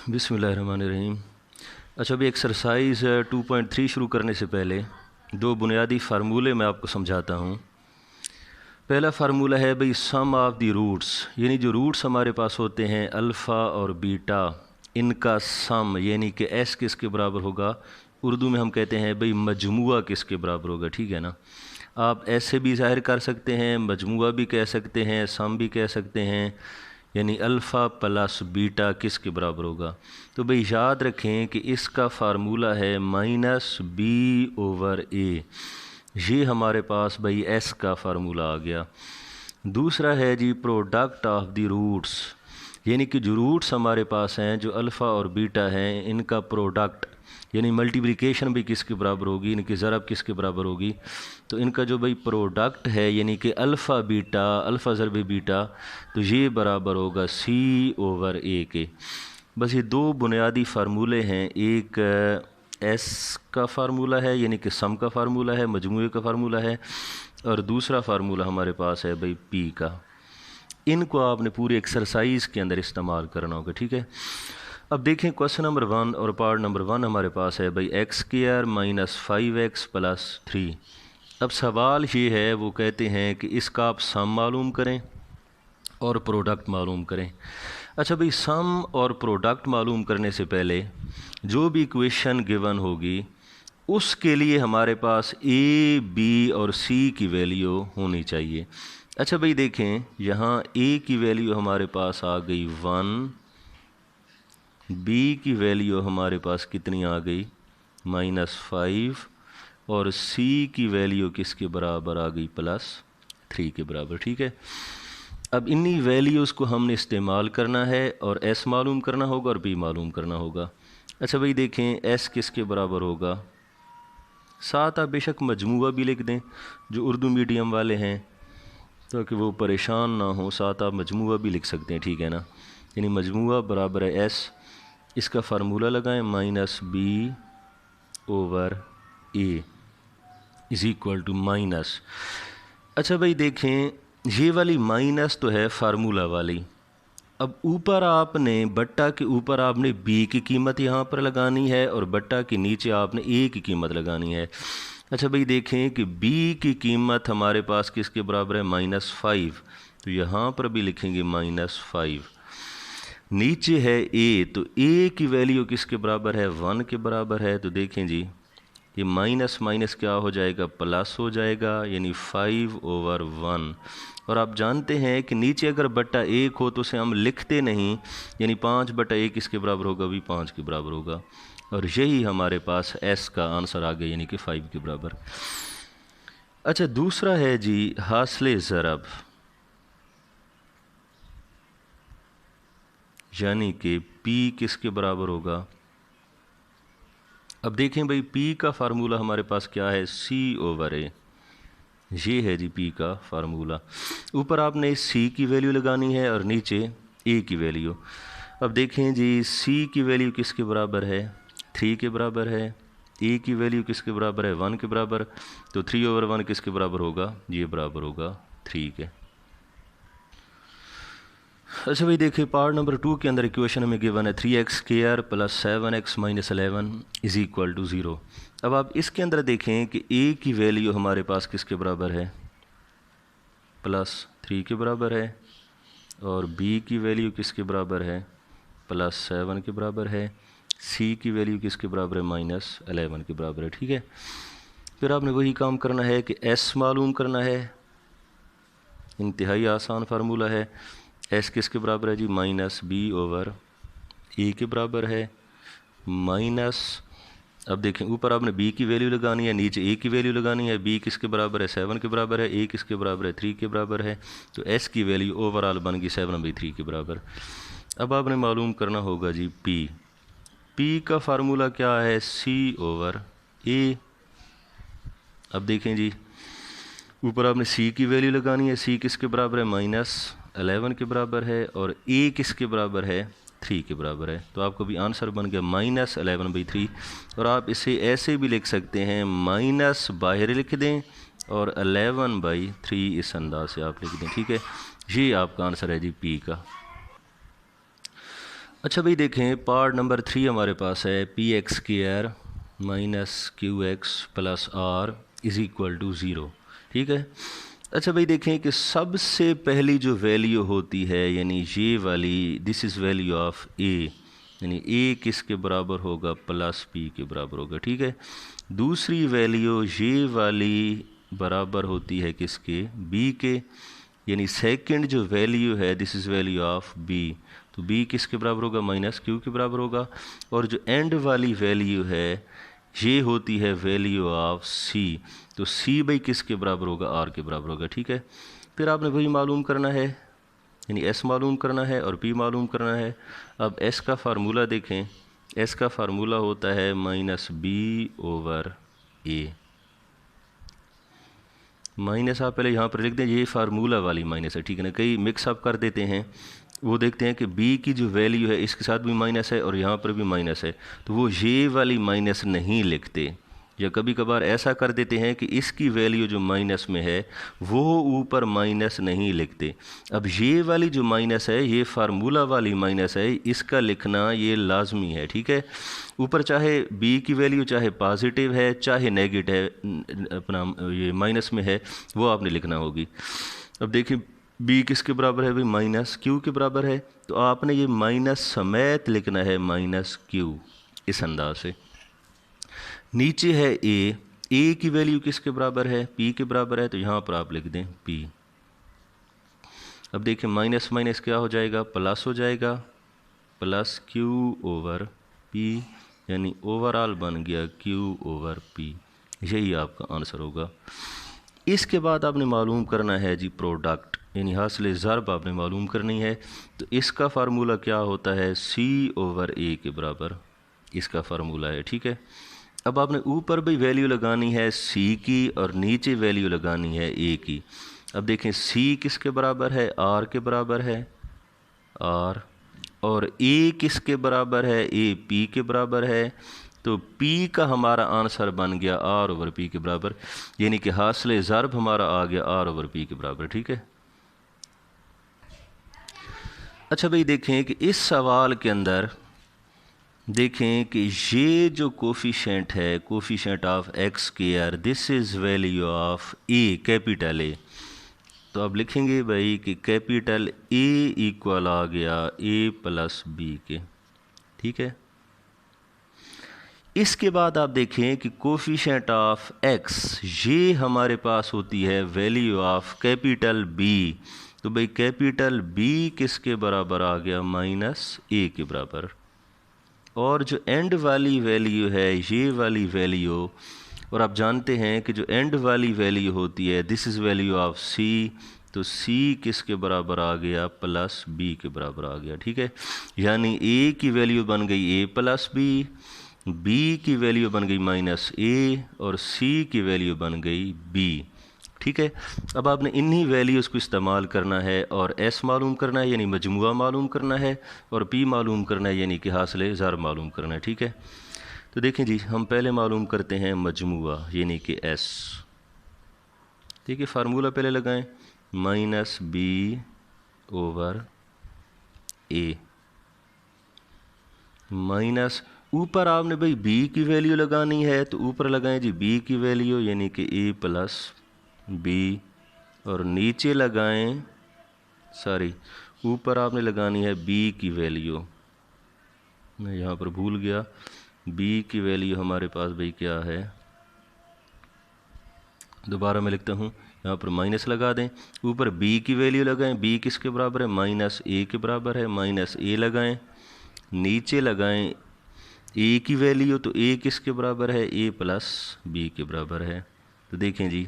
बिस्मिल्लाहिर्रहमानिर्रहीम। अच्छा, अभी एक्सरसाइज 2.3 शुरू करने से पहले दो बुनियादी फार्मूले मैं आपको समझाता हूँ। पहला फार्मूला है भाई सम ऑफ द रूट्स, यानी जो रूट्स हमारे पास होते हैं अल्फ़ा और बीटा, इनका सम यानी कि एस किसके बराबर होगा। उर्दू में हम कहते हैं भाई मजमुआ किसके बराबर होगा, ठीक है ना। आप ऐसे भी ज़ाहिर कर सकते हैं, मजमुआ भी कह सकते हैं, सम भी कह सकते हैं, यानी अल्फ़ा प्लस बीटा किसके बराबर होगा। तो भाई याद रखें कि इसका फार्मूला है माइनस बी ओवर ए। ये हमारे पास भाई एस का फार्मूला आ गया। दूसरा है जी प्रोडक्ट ऑफ द रूट्स, यानी कि जो रूट्स हमारे पास हैं, जो अल्फ़ा और बीटा हैं, इनका प्रोडक्ट यानी मल्टीप्लिकेशन भी किसके बराबर होगी, इनकी ज़रब किसके बराबर होगी। तो इनका जो भाई प्रोडक्ट है यानी कि अल्फ़ा बीटा, अल्फ़ा ज़रब बीटा, तो ये बराबर होगा सी ओवर ए के। बस ये दो बुनियादी फार्मूले हैं। एक एस का फार्मूला है यानी कि सम का फार्मूला है, मजमूए का फार्मूला है, और दूसरा फार्मूला हमारे पास है भाई पी का। इनको आपने पूरी एक्सरसाइज के अंदर इस्तेमाल करना होगा, ठीक है। अब देखें क्वेश्चन नंबर 1 और पार्ट नंबर 1 हमारे पास है भाई x square minus 5x plus 3। अब सवाल ये है, वो कहते हैं कि इसका आप सम मालूम करें और प्रोडक्ट मालूम करें। अच्छा भाई, सम और प्रोडक्ट मालूम करने से पहले जो भी इक्वेशन गिवन होगी उसके लिए हमारे पास ए, बी और सी की वैल्यू होनी चाहिए। अच्छा भाई देखें, यहाँ ए की वैल्यू हमारे पास आ गई 1, बी की वैल्यू हमारे पास कितनी आ गई -5, और सी की वैल्यू किसके बराबर आ गई +3 के बराबर, ठीक है। अब इन्हीं वैल्यूज़ को हमने इस्तेमाल करना है और एस मालूम करना होगा और बी मालूम करना होगा। अच्छा भाई देखें, एस किसके बराबर होगा, साथ आप बेशक मजमुआ भी लिख दें जो उर्दू मीडियम वाले हैं, ताकि वो परेशान ना हो, साथ आप मजमुआ भी लिख सकते हैं, ठीक है ना। यानी मजमुआ बराबर है एस, इसका फार्मूला लगाएं minus B over A is equal to minus. अच्छा भाई देखें, ये वाली माइनस तो है फार्मूला वाली। अब ऊपर आपने बट्टा के ऊपर आपने बी की कीमत यहाँ पर लगानी है और बट्टा के नीचे आपने ए की कीमत लगानी है। अच्छा भाई देखें कि बी की कीमत हमारे पास किसके बराबर है -5, तो यहाँ पर भी लिखेंगे -5। नीचे है ए, तो ए की वैल्यू किसके बराबर है 1 के बराबर है। तो देखें जी, ये माइनस माइनस क्या हो जाएगा, प्लस हो जाएगा, यानी 5/1। और आप जानते हैं कि नीचे अगर बट्टा 1 हो तो उसे हम लिखते नहीं, यानी 5/1 किसके बराबर होगा, भी 5 के बराबर होगा। और यही हमारे पास एस का आंसर आ गया, यानी कि 5 के बराबर। अच्छा, दूसरा है जी हासिल ज़रब, यानी कि P किसके बराबर होगा। अब देखें भाई, P का फार्मूला हमारे पास क्या है, C/A। ये है जी P का फार्मूला। ऊपर आपने C की वैल्यू लगानी है और नीचे A की वैल्यू। अब देखें जी, C की वैल्यू किसके बराबर है, 3 के बराबर है। A की वैल्यू किसके बराबर है, 1 के बराबर। तो 3/1 किसके बराबर होगा, ये बराबर होगा 3 के। अच्छा भाई देखिए, पार्ट नंबर 2 के अंदर इक्वेशन में गिवन है 3x square plus 7x minus 11 is equal to 0। अब आप इसके अंदर देखें कि a की वैल्यू हमारे पास किसके बराबर है, +3 के बराबर है, और b की वैल्यू किसके बराबर है, +7 के बराबर है। c की वैल्यू किसके बराबर है, -11 के बराबर है, ठीक है। फिर आपने वही काम करना है कि s मालूम करना है। इंतहाई आसान फार्मूला है। एस किसके बराबर है जी, -b/a के बराबर है, माइनस, अब देखें ऊपर आपने b की वैल्यू लगानी है, नीचे a की वैल्यू लगानी है। b किसके बराबर है, 7 के बराबर है। a किसके बराबर है, 3 के बराबर है। तो s की वैल्यू ओवरऑल बन गई 7/3 के बराबर। अब आपने मालूम करना होगा जी p का फार्मूला क्या है, C/A। अब देखें जी, ऊपर आपने c की वैल्यू लगानी है। c किसके बराबर है, -11 के बराबर है, और a किसके बराबर है, 3 के बराबर है। तो आपको भी आंसर बन गया -11/3। और आप इसे ऐसे भी लिख सकते हैं, माइनस बाहर लिख दें और 11/3 इस अंदाज से आप लिख दें, ठीक है। ये आपका आंसर है जी P का। अच्छा भाई देखें, पार्ट नंबर 3 हमारे पास है P X square minus Q X plus R is equal to zero. ठीक है। अच्छा भाई देखें कि सबसे पहली जो वैल्यू होती है यानी ये वाली, दिस इज़ वैल्यू ऑफ ए, यानी ए किसके बराबर होगा, प्लस बी के बराबर होगा। ठीक है। दूसरी वैल्यू ये वाली बराबर होती है किसके, बी के, यानी सेकंड जो वैल्यू है this is value of B, तो बी किसके बराबर होगा, माइनस क्यू के बराबर होगा। और जो एंड वाली वैल्यू है ये होती है वैल्यू ऑफ सी, तो सी बाई किसके बराबर होगा, आर के बराबर होगा। ठीक है। फिर आपने वही मालूम करना है, यानी एस मालूम करना है और पी मालूम करना है। अब एस का फार्मूला देखें, एस का फार्मूला होता है माइनस बी ओवर ए। माइनस आप पहले यहाँ पर लिख दें, ये फार्मूला वाली माइनस है। ठीक है ना, कई मिक्स अप कर देते हैं, वो देखते हैं कि बी की जो वैल्यू है इसके साथ भी माइनस है और यहाँ पर भी माइनस है, तो वो ये वाली माइनस नहीं लिखते, या कभी कभार ऐसा कर देते हैं कि इसकी वैल्यू जो माइनस में है वो ऊपर माइनस नहीं लिखते। अब ये वाली जो माइनस है ये फार्मूला वाली माइनस है, इसका लिखना ये लाजमी है। ठीक है। ऊपर चाहे बी की वैल्यू चाहे पॉजिटिव है चाहे नेगेटिव है, अपना ये माइनस में है, वो आपने लिखना होगी। अब देखिए बी किसके बराबर है भाई, माइनस क्यू के बराबर है, तो आपने ये माइनस समेत लिखना है माइनस क्यू, इस अंदाज से। नीचे है ए की वैल्यू किसके बराबर है, पी के बराबर है, तो यहाँ पर आप लिख दें पी। अब देखिए माइनस माइनस क्या हो जाएगा, प्लस हो जाएगा, प्लस क्यू ओवर पी, यानी ओवरऑल बन गया क्यू ओवर पी। यही आपका आंसर होगा। इसके बाद आपने मालूम करना है जी प्रोडक्ट, यानी हासिल ज़रब आपने मालूम करनी है। तो इसका फार्मूला क्या होता है, सी ओवर ए के बराबर इसका फार्मूला है। ठीक है। अब आपने ऊपर भी वैल्यू लगानी है सी की और नीचे वैल्यू लगानी है ए की। अब देखें सी किसके बराबर है, आर के बराबर है, आर, और ए किसके बराबर है, ए पी के बराबर है, तो P का हमारा आंसर बन गया R ओवर P के बराबर, यानी कि हासिल ज़रब हमारा आ गया R ओवर P के बराबर। ठीक है। अच्छा भाई देखें कि इस सवाल के अंदर देखें कि ये जो कोफिशेंट है, coefficient of x square, this is value of A, capital A, तो आप लिखेंगे भाई कि कैपिटल ए इक्वल आ गया ए प्लस बी के। ठीक है। इसके बाद आप देखें कि कोफिशेंट ऑफ एक्स, ये हमारे पास होती है वैल्यू ऑफ कैपिटल बी, तो भाई कैपिटल बी किसके बराबर आ गया, माइनस ए के बराबर। और जो एंड वाली वैल्यू है ये वाली वैल्यू, और आप जानते हैं कि जो एंड वाली वैल्यू होती है दिस इज़ वैल्यू ऑफ सी, तो सी किसके बराबर आ गया, प्लस बी के बराबर आ गया। ठीक है। यानी ए की वैल्यू बन गई ए प्लस बी, बी की वैल्यू बन गई माइनस ए, और सी की वैल्यू बन गई बी। ठीक है। अब आपने इन्हीं वैल्यूज़ को इस्तेमाल करना है और एस मालूम करना है यानी मजमुआ मालूम करना है, और पी मालूम करना है यानी कि हासिल ज़रब मालूम करना है। ठीक है। तो देखें जी, हम पहले मालूम करते हैं मजमुआ यानी कि एस। ठीक है। फार्मूला पहले लगाएं, माइनस बी ओवर ए, माइनस ऊपर आपने भाई बी की वैल्यू लगानी है, तो ऊपर लगाएं जी बी की वैल्यू यानी कि ए प्लस बी, और नीचे लगाएं, सॉरी ऊपर आपने लगानी है बी की वैल्यू, मैं यहाँ पर भूल गया, बी की वैल्यू हमारे पास भाई क्या है, दोबारा मैं लिखता हूँ, यहाँ पर माइनस लगा दें, ऊपर बी की वैल्यू लगाएं, बी किसके बराबर है, माइनस ए के बराबर है, माइनस ए लगाएं, नीचे लगाएं ए की वैल्यू, तो ए किसके बराबर है, ए प्लस बी के बराबर है। तो देखें जी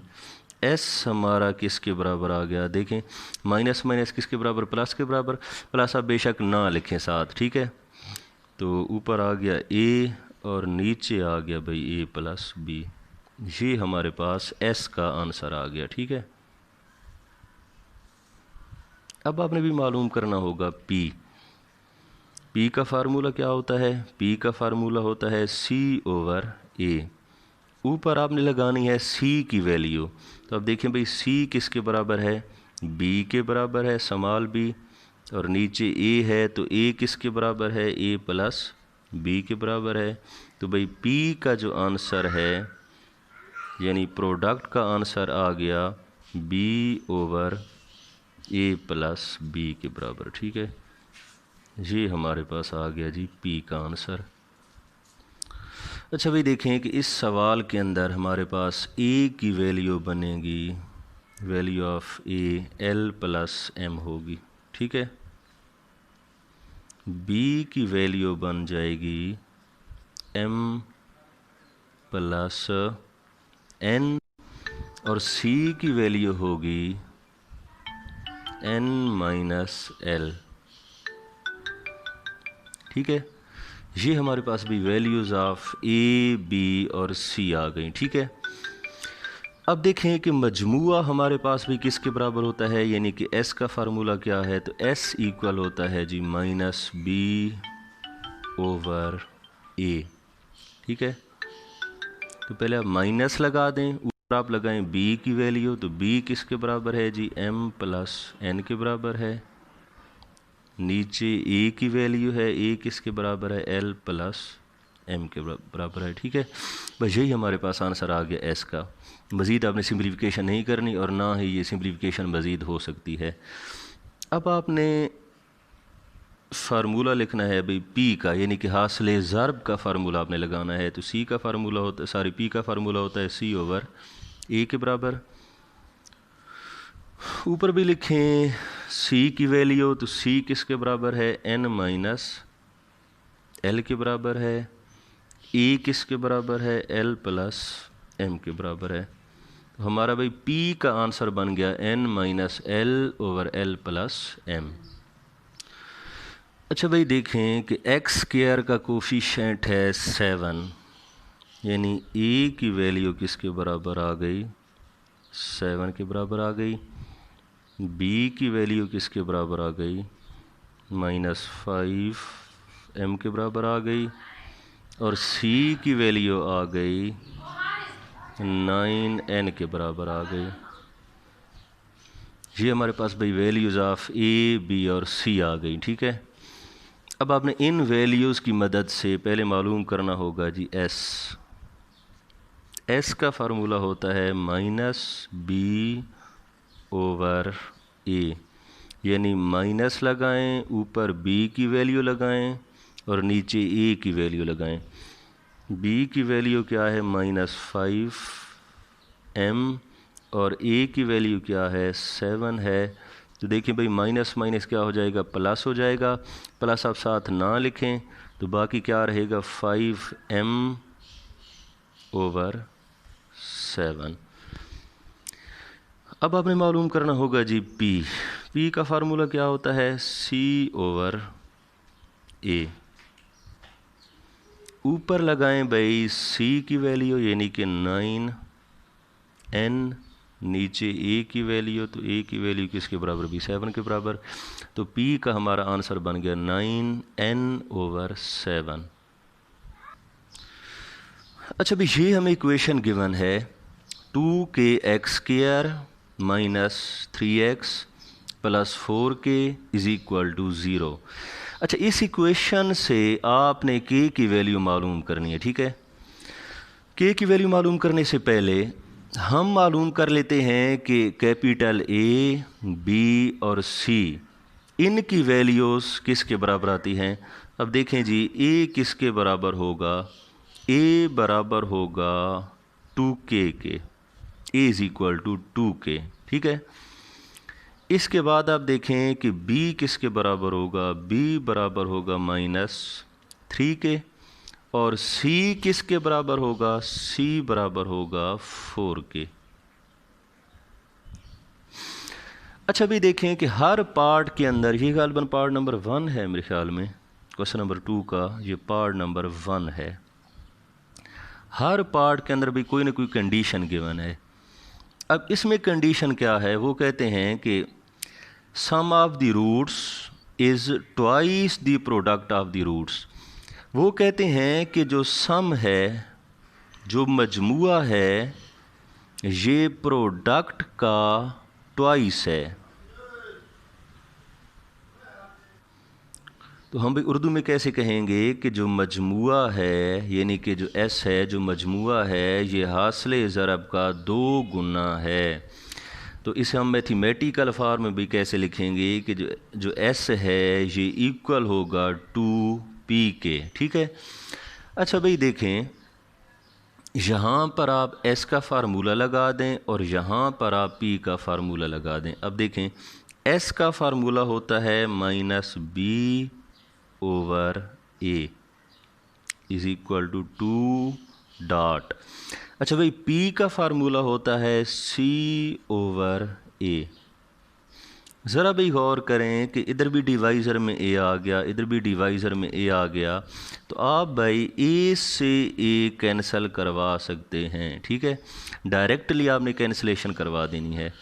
एस हमारा किसके बराबर आ गया, देखें माइनस माइनस किसके बराबर, प्लस के बराबर, प्लस आप बेशक ना लिखें साथ। ठीक है। तो ऊपर आ गया ए और नीचे आ गया भाई ए प्लस बी, ये हमारे पास एस का आंसर आ गया। ठीक है। अब आपने भी मालूम करना होगा पी। पी का फार्मूला क्या होता है, पी का फार्मूला होता है सी ओवर ए, ऊपर आपने लगानी है सी की वैल्यू, तो अब देखें भाई सी किसके बराबर है, बी के बराबर है, स्मॉल बी, और नीचे ए है तो ए किसके बराबर है, ए प्लस बी के बराबर है। तो भाई पी का जो आंसर है यानी प्रोडक्ट का आंसर आ गया बी ओवर ए प्लस बी के बराबर। ठीक है, ये हमारे पास आ गया जी पी का आंसर। अच्छा भाई देखें कि इस सवाल के अंदर हमारे पास ए की वैल्यू बनेगी, value of A L plus M होगी। ठीक है, बी की वैल्यू बन जाएगी एम प्लस एन और सी की वैल्यू होगी एन माइनस एल। ठीक है, ये हमारे पास भी वैल्यूज़ ऑफ ए बी और सी आ गई। ठीक है, अब देखें कि मजमुआ हमारे पास भी किसके बराबर होता है, यानी कि एस का फार्मूला क्या है, तो एस इक्वल होता है जी माइनस बी ओवर ए। ठीक है, तो पहले आप माइनस लगा दें, ऊपर आप लगाएं बी की वैल्यू, तो बी किसके बराबर है जी एम प्लस एन के बराबर है। नीचे ए की वैल्यू है, ए किसके बराबर है, एल प्लस एम के बराबर है। ठीक है, बस यही हमारे पास आंसर आ गया एस का। मज़ीद आपने सिंप्लीफिकेशन नहीं करनी और ना ही ये सिंप्लीफिकेशन मज़ीद हो सकती है। अब आपने फार्मूला लिखना है भाई पी का, यानी कि हासिल ज़र्ब का फार्मूला आपने लगाना है। तो सी का फार्मूला होता है, सॉरी पी का फार्मूला होता है सी ओवर ए के बराबर। ऊपर भी लिखें सी की वैल्यू, तो सी किसके बराबर है, एन माइनस एल के बराबर है। ए किसके बराबर है, एल प्लस एम के बराबर है। तो हमारा भाई पी का आंसर बन गया N minus L over L plus M. अच्छा भाई देखें कि एक्स स्क्वायर का कोफिशिएंट है 7, यानी ए की वैल्यू किसके बराबर आ गई, 7 के बराबर आ गई। बी की वैल्यू किसके बराबर आ गई, -5 एम के बराबर आ गई। और सी की वैल्यू आ गई 9 एन के बराबर आ गई। ये हमारे पास भाई वैल्यूज़ ऑफ ए बी और सी आ गई। ठीक है, अब आपने इन वैल्यूज़ की मदद से पहले मालूम करना होगा जी एस। एस का फार्मूला होता है माइनस बी ओवर ए, यानी माइनस लगाएं, ऊपर बी की वैल्यू लगाएं और नीचे ए की वैल्यू लगाएं। बी की वैल्यू क्या है, -5 एम और ए की वैल्यू क्या है, 7 है। तो देखिए भाई माइनस माइनस क्या हो जाएगा, प्लस हो जाएगा। प्लस आप साथ ना लिखें तो बाकी क्या रहेगा, 5 एम ओवर 7। अब आपने मालूम करना होगा जी पी। पी का फार्मूला क्या होता है, सी ओवर ए। ऊपर लगाएं भाई सी की वैल्यू यानी कि 9 एन, नीचे ए की वैल्यू, तो ए की वैल्यू किसके बराबर भी 7 के बराबर। तो पी का हमारा आंसर बन गया 9 एन ओवर 7। अच्छा भाई ये हमें इक्वेशन गिवन है 2kx² minus 3x plus 4k is equal to 0। अच्छा, इस इक्वेशन से आपने k की वैल्यू मालूम करनी है। ठीक है, k की वैल्यू मालूम करने से पहले हम मालूम कर लेते हैं कि कैपिटल ए बी और सी इनकी वैल्यूज़ किसके बराबर आती हैं। अब देखें जी ए किसके बराबर होगा, ए बराबर होगा 2k के, ए इज़ इक्वल टू 2k। ठीक है, इसके बाद आप देखें कि बी किसके बराबर होगा, बी बराबर होगा -3k और सी किसके बराबर होगा, सी बराबर होगा 4k। अच्छा भी देखें कि हर पार्ट के अंदर, ये गालिबन पार्ट नंबर 1 है मेरे ख्याल में, क्वेश्चन नंबर 2 का ये पार्ट नंबर 1 है। हर पार्ट के अंदर भी कोई ना कोई कंडीशन गिवन है। अब इसमें कंडीशन क्या है, वो कहते हैं कि sum of the roots is twice the product of the roots. वो कहते हैं कि जो सम है, जो मजमुआ है, ये प्रोडक्ट का ट्वाइस है। तो हम भी उर्दू में कैसे कहेंगे कि जो मजमुआ है यानी कि जो एस है जो मजमुआ है ये हासिल ज़रब का 2 गुना है। तो इसे हम मैथमेटिकल फार्म में भी कैसे लिखेंगे कि जो एस है ये इक्वल होगा 2p के। ठीक है। अच्छा भाई देखें, यहाँ पर आप s का फार्मूला लगा दें और यहाँ पर आप p का फार्मूला लगा दें। अब देखें s का फार्मूला होता है -b/a is equal to 2 dot. अच्छा भाई p का फार्मूला होता है c/a। ज़रा भी गौर करें कि इधर भी डिवाइज़र में a आ गया, इधर भी डिवाइज़र में a आ गया, तो आप भाई a से a कैंसिल करवा सकते हैं। ठीक है, डायरेक्टली आपने कैंसिलेशन करवा देनी है।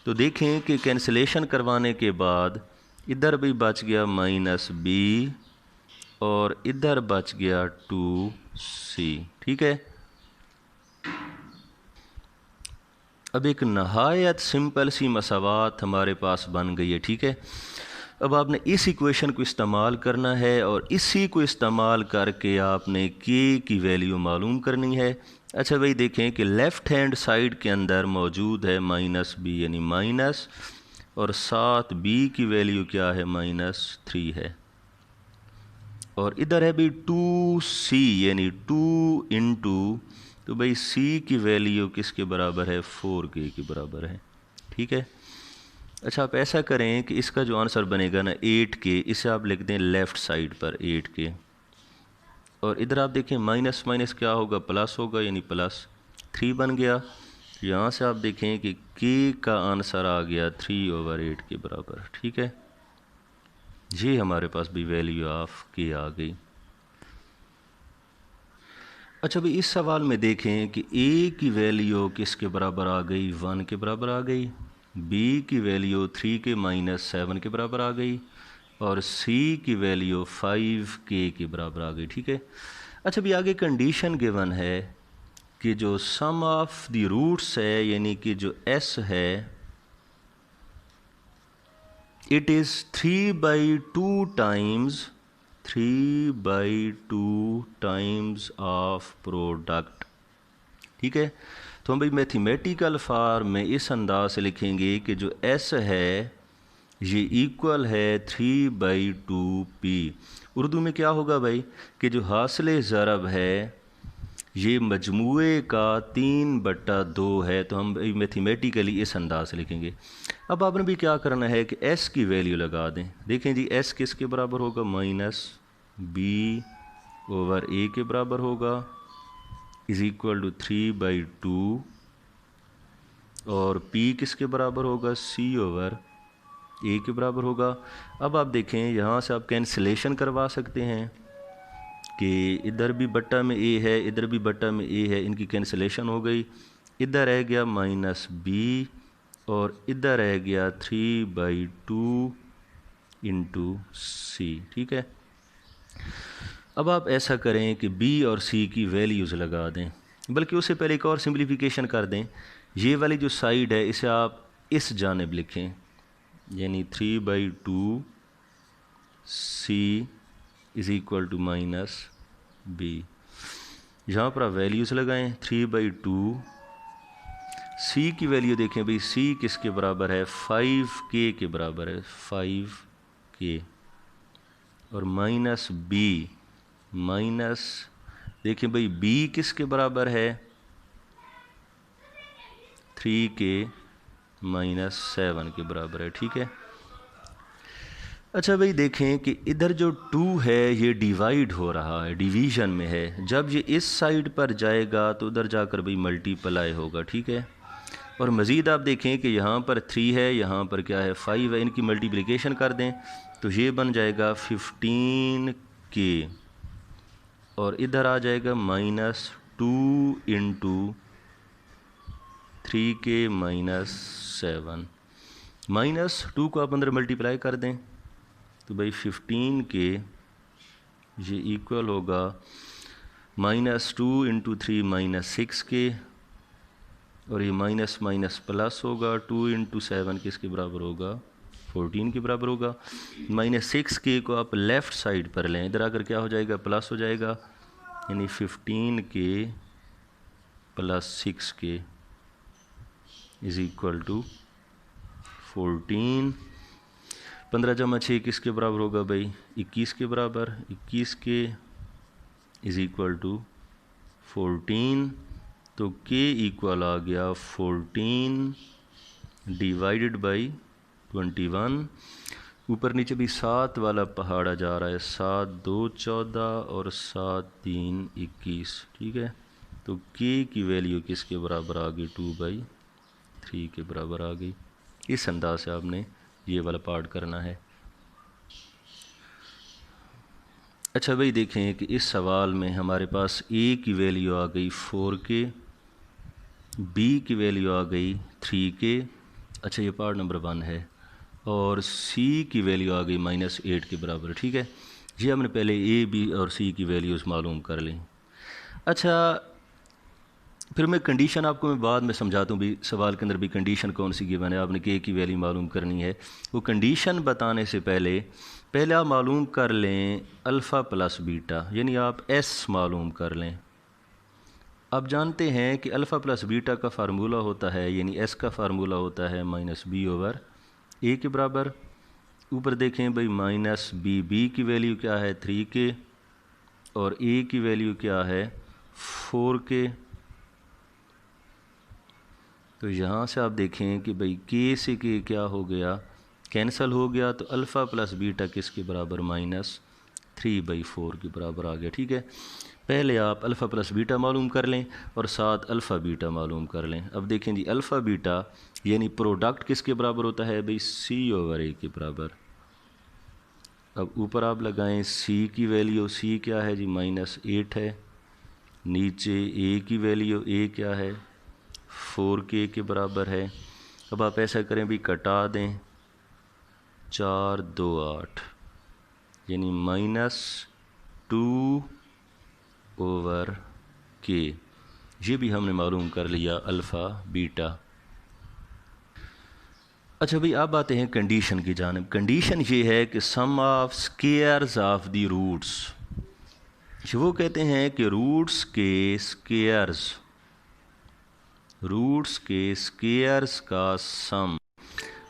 तो देखें कि कैंसिलेशन करवाने के बाद इधर भी बच गया -b और इधर बच गया 2c। ठीक है, अब एक नहायत सिंपल सी मसावात हमारे पास बन गई है। ठीक है, अब आपने इस इक्वेशन को इस्तेमाल करना है और इसी को इस्तेमाल करके आपने k की वैल्यू मालूम करनी है। अच्छा भाई देखें कि लेफ़्ट हैंड साइड के अंदर मौजूद है -b यानी माइनस, और साथ b की वैल्यू क्या है -3 है, और इधर है भी 2c यानी 2 इंटू, तो भाई c की वैल्यू किसके बराबर है 4k के बराबर है। ठीक है। अच्छा आप ऐसा करें कि इसका जो आंसर बनेगा ना 8k, इसे आप लिख दें लेफ़्ट साइड पर 8k, और इधर आप देखें माइनस माइनस क्या होगा प्लस होगा यानी +3 बन गया। यहाँ से आप देखें कि k का आंसर आ गया 3/8 के बराबर। ठीक है, ये हमारे पास भी वैल्यू ऑफ k आ गई। अच्छा भाई इस सवाल में देखें कि a की वैल्यू किसके बराबर आ गई 1 के बराबर आ गई, b की वैल्यू 3 के -7 के बराबर आ गई, और c की वैल्यू 5k के बराबर आ गई। ठीक है। अच्छा भाई आगे कंडीशन गिवन है कि जो सम ऑफ द रूट्स है यानी कि जो s है it is 3/2 times of product. ठीक है, तो हम भाई मैथमेटिकल फार्म में इस अंदाज से लिखेंगे कि जो s है ये इक्वल है 3/2p। उर्दू में क्या होगा भाई कि जो हासिल ज़रब है ये मजमूए का 3/2 है, तो हम भाई मैथमेटिकली इस अंदाज से लिखेंगे। अब आपने भी क्या करना है कि s की वैल्यू लगा दें। देखें जी s किसके बराबर होगा -b/a के बराबर होगा इज़ इक्वल टू 3/2, और p किसके बराबर होगा c/a के बराबर होगा। अब आप देखें यहाँ से आप कैंसिलेशन करवा सकते हैं कि इधर भी बट्टा में a है इधर भी बट्टा में a है, इनकी कैंसिलेशन हो गई। इधर रह गया -b और इधर रह गया 3/2 इंटू c। ठीक है, अब आप ऐसा करें कि b और c की वैल्यूज़ लगा दें, बल्कि उससे पहले एक और सिंप्लीफिकेशन कर दें। ये वाली जो साइड है इसे आप इस जानिब लिखें यानी 3/2 c is equal to -b। यहाँ पर आप वैल्यूज़ लगाएं 3/2, c की वैल्यू देखें भाई c किसके बराबर है 5k के बराबर है 5k, और -b माइनस देखिए भाई b किसके बराबर है 3k -7 के बराबर है। ठीक है। अच्छा भाई देखें कि इधर जो 2 है ये डिवाइड हो रहा है, डिवीज़न में है। जब ये इस साइड पर जाएगा तो उधर जाकर भाई मल्टीप्लाई होगा। ठीक है, और मज़ीद आप देखें कि यहाँ पर 3 है यहाँ पर क्या है 5 है, इनकी मल्टीप्लिकेशन कर दें तो ये बन जाएगा 15k, और इधर आ जाएगा -2 इंटू 3k -7। -2 को आप अंदर मल्टीप्लाई कर दें तो भाई 15k ये इक्वल होगा -2 इंटू 3 -6k, और ये माइनस माइनस प्लस होगा 2 इंटू 7 किसके बराबर होगा 14 के बराबर होगा। -6k को आप लेफ़्ट साइड पर लें, इधर आकर क्या हो जाएगा, प्लस हो जाएगा, यानी 15k + 6k is equal to 14। 15 जमा 6 किसके बराबर होगा भाई, 21 के बराबर। 21k इज़ इक्वल टू 14, तो k इक्वल आ गया 14 डिवाइडेड बाई 21। ऊपर नीचे भी 7 वाला पहाड़ा जा रहा है, 7 2 14 और 7 3 21, ठीक है। तो k की वैल्यू किसके बराबर आ गई, 2/3 के बराबर आ गई। इस अंदाज से आपने ये वाला पार्ट करना है। अच्छा भाई देखें कि इस सवाल में हमारे पास a की वैल्यू आ गई 4k, b की वैल्यू आ गई 3k, अच्छा ये पार्ट नंबर 1 है, और c की वैल्यू आ गई -8 के बराबर, ठीक है। ये हमने पहले a, b और c की वैल्यूज़ मालूम कर ली। अच्छा फिर मैं कंडीशन आपको मैं बाद में समझाता हूँ भी, सवाल के अंदर भी कंडीशन कौन सी गिवन है, आपने के की वैल्यू मालूम करनी है। वो कंडीशन बताने से पहले आप मालूम कर लें अल्फ़ा प्लस बीटा, यानी आप एस मालूम कर लें। आप जानते हैं कि अल्फ़ा प्लस बीटा का फार्मूला होता है, यानी एस का फार्मूला होता है -b/a के बराबर। ऊपर देखें भाई -b की वैल्यू क्या है 3k, और a की वैल्यू क्या है 4k। तो यहाँ से आप देखें कि भाई k से k क्या हो गया, कैंसिल हो गया, तो अल्फ़ा प्लस बीटा किसके बराबर, -3/4 के बराबर आ गया, ठीक है। पहले आप अल्फ़ा प्लस बीटा मालूम कर लें और साथ अल्फ़ा बीटा मालूम कर लें। अब देखें जी अल्फ़ा बीटा यानी प्रोडक्ट किसके बराबर होता है भाई, c/a के बराबर। अब ऊपर आप लगाएं c की वैल्यू, c क्या है जी -8 है, नीचे a की वैल्यू, a क्या है 4k के बराबर है। अब आप ऐसा करें भी कटा दें, 4 2 8, यानी -2/k। ये भी हमने मालूम कर लिया अल्फ़ा बीटा। अच्छा भाई अब आते हैं कंडीशन की जानिब। कंडीशन ये है कि sum of squares of the roots, वो कहते हैं कि रूट्स के स्क्वायर्स का सम,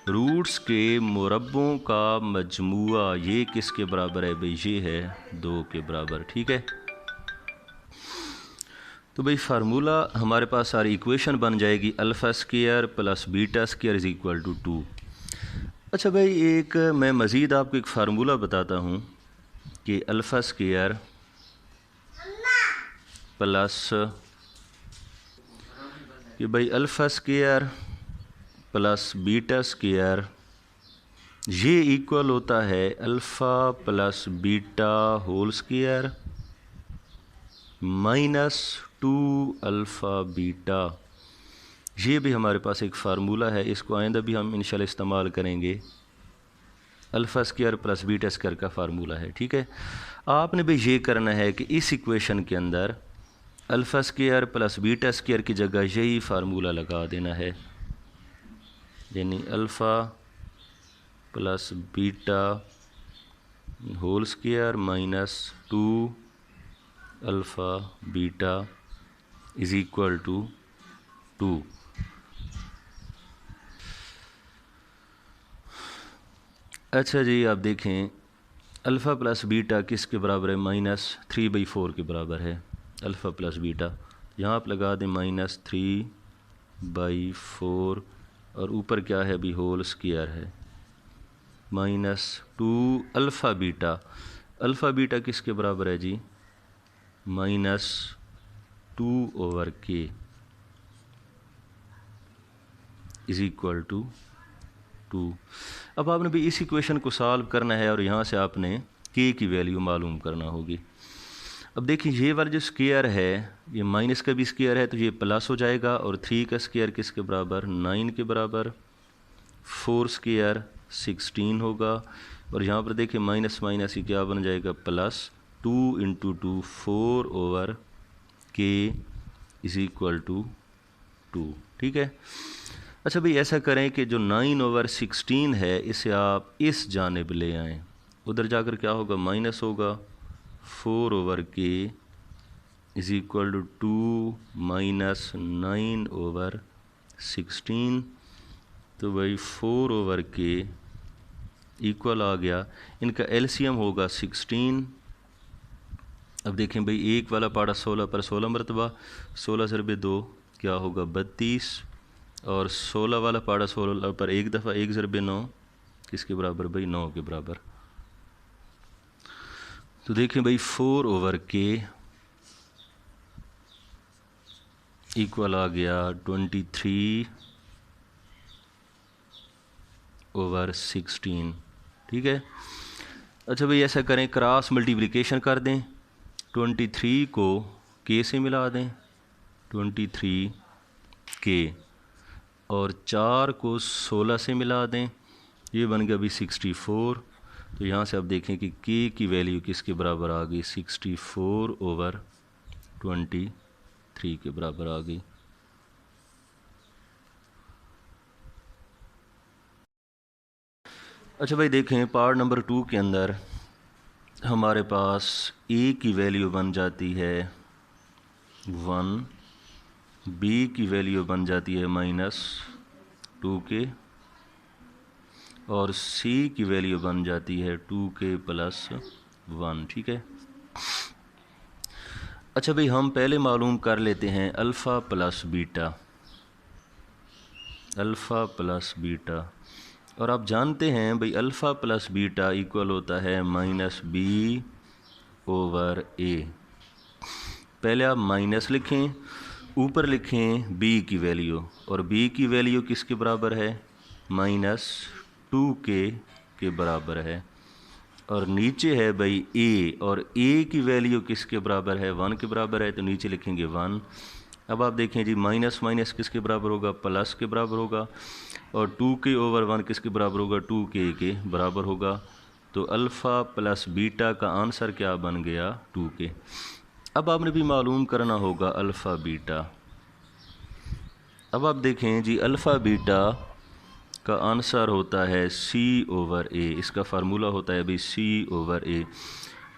रूट्स के मुरब्बों का मजमुआ, ये किसके बराबर है भाई, ये है 2 के बराबर, ठीक है। तो भाई फार्मूला हमारे पास सारी इक्वेशन बन जाएगी, alpha square plus beta square is equal to 2। अच्छा भाई एक मैं मज़ीद आपको एक फार्मूला बताता हूँ कि अल्फ़ा स्क्वायर प्लस कि भाई alpha square plus beta square ये इक्वल होता है alpha plus beta whole square -2 alpha beta. ये भी हमारे पास एक फार्मूला है, इसको आइंदा भी हम इंशाल्लाह इस्तेमाल करेंगे। Alpha square plus beta square का फार्मूला है, ठीक है। आपने भी ये करना है कि इस इक्वेशन के अंदर alpha square plus beta square की जगह यही फार्मूला लगा देना है, यानी alpha plus beta whole square -2 alpha beta is equal to 2। अच्छा जी आप देखें अल्फ़ा प्लस बीटा किसके बराबर है, -3/4 के बराबर है अल्फ़ा प्लस बीटा। यहाँ आप लगा दें -3/4 और ऊपर क्या है भी होल स्क्वायर है, -2 अल्फ़ा बीटा। अल्फ़ा बीटा किसके बराबर है जी, -2/k इज़ इक्वल टू 2। अब आपने भी इस इक्वेशन को सॉल्व करना है और यहाँ से आपने k की वैल्यू मालूम करना होगी। अब देखिए ये वाला जो स्क्वायर है ये माइनस का भी स्क्वायर है, तो ये प्लस हो जाएगा, और 3 का स्क्वायर किसके बराबर, 9 के बराबर। 4 स्क्वायर 16 होगा, और यहाँ पर देखिए माइनस माइनस ही क्या बन जाएगा, +2 × 2 4/k इज़ इक्वल टू 2, ठीक है। अच्छा भाई ऐसा करें कि जो 9/16 है इसे आप इस जानिब ले आएँ, उधर जाकर क्या होगा, माइनस होगा 4/k is equal to 2 minus 9/16। तो भाई 4/k इक्वल आ गया, इनका एलसीएम होगा 16। अब देखें भाई एक वाला पाड़ा 16 पर 16 मरतबा, 16 से 2 क्या होगा 32, और 16 वाला पाड़ा 16 पर एक दफ़ा 1 ज़रबे 9 किसके बराबर भाई 9 के बराबर। तो देखें भाई 4/k इक्वल आ गया 23/16। ठीक है। अच्छा भाई ऐसा करें, क्रॉस मल्टीप्लिकेशन कर दें, 23 को k से मिला दें 23k, और 4 को 16 से मिला दें, ये बन गया अभी 64। तो यहाँ से आप देखें कि k की वैल्यू किसके बराबर आ गई, 64/23 के बराबर आ गई। अच्छा भाई देखें पार्ट नंबर 2 के अंदर हमारे पास a की वैल्यू बन जाती है 1, b की वैल्यू बन जाती है -2k, और c की वैल्यू बन जाती है 2k + 1। ठीक है। अच्छा भाई हम पहले मालूम कर लेते हैं अल्फ़ा प्लस बीटा, और आप जानते हैं भाई अल्फ़ा प्लस बीटा इक्वल होता है -b/a। पहले आप माइनस लिखें, ऊपर लिखें b की वैल्यू, और b की वैल्यू किसके बराबर है, -2k के बराबर है, और नीचे है भाई a, और a की वैल्यू किसके बराबर है, 1 के बराबर है, तो नीचे लिखेंगे 1। अब आप देखें जी माइनस माइनस किसके बराबर होगा, प्लस के बराबर होगा, और 2k/1 किसके बराबर होगा, 2k के बराबर होगा। तो अल्फ़ा प्लस बीटा का आंसर क्या बन गया, 2k। अब आपने भी मालूम करना होगा अल्फ़ा बीटा। अब आप देखें जी अल्फ़ा बीटा का आंसर होता है c/a, इसका फार्मूला होता है भाई c/a।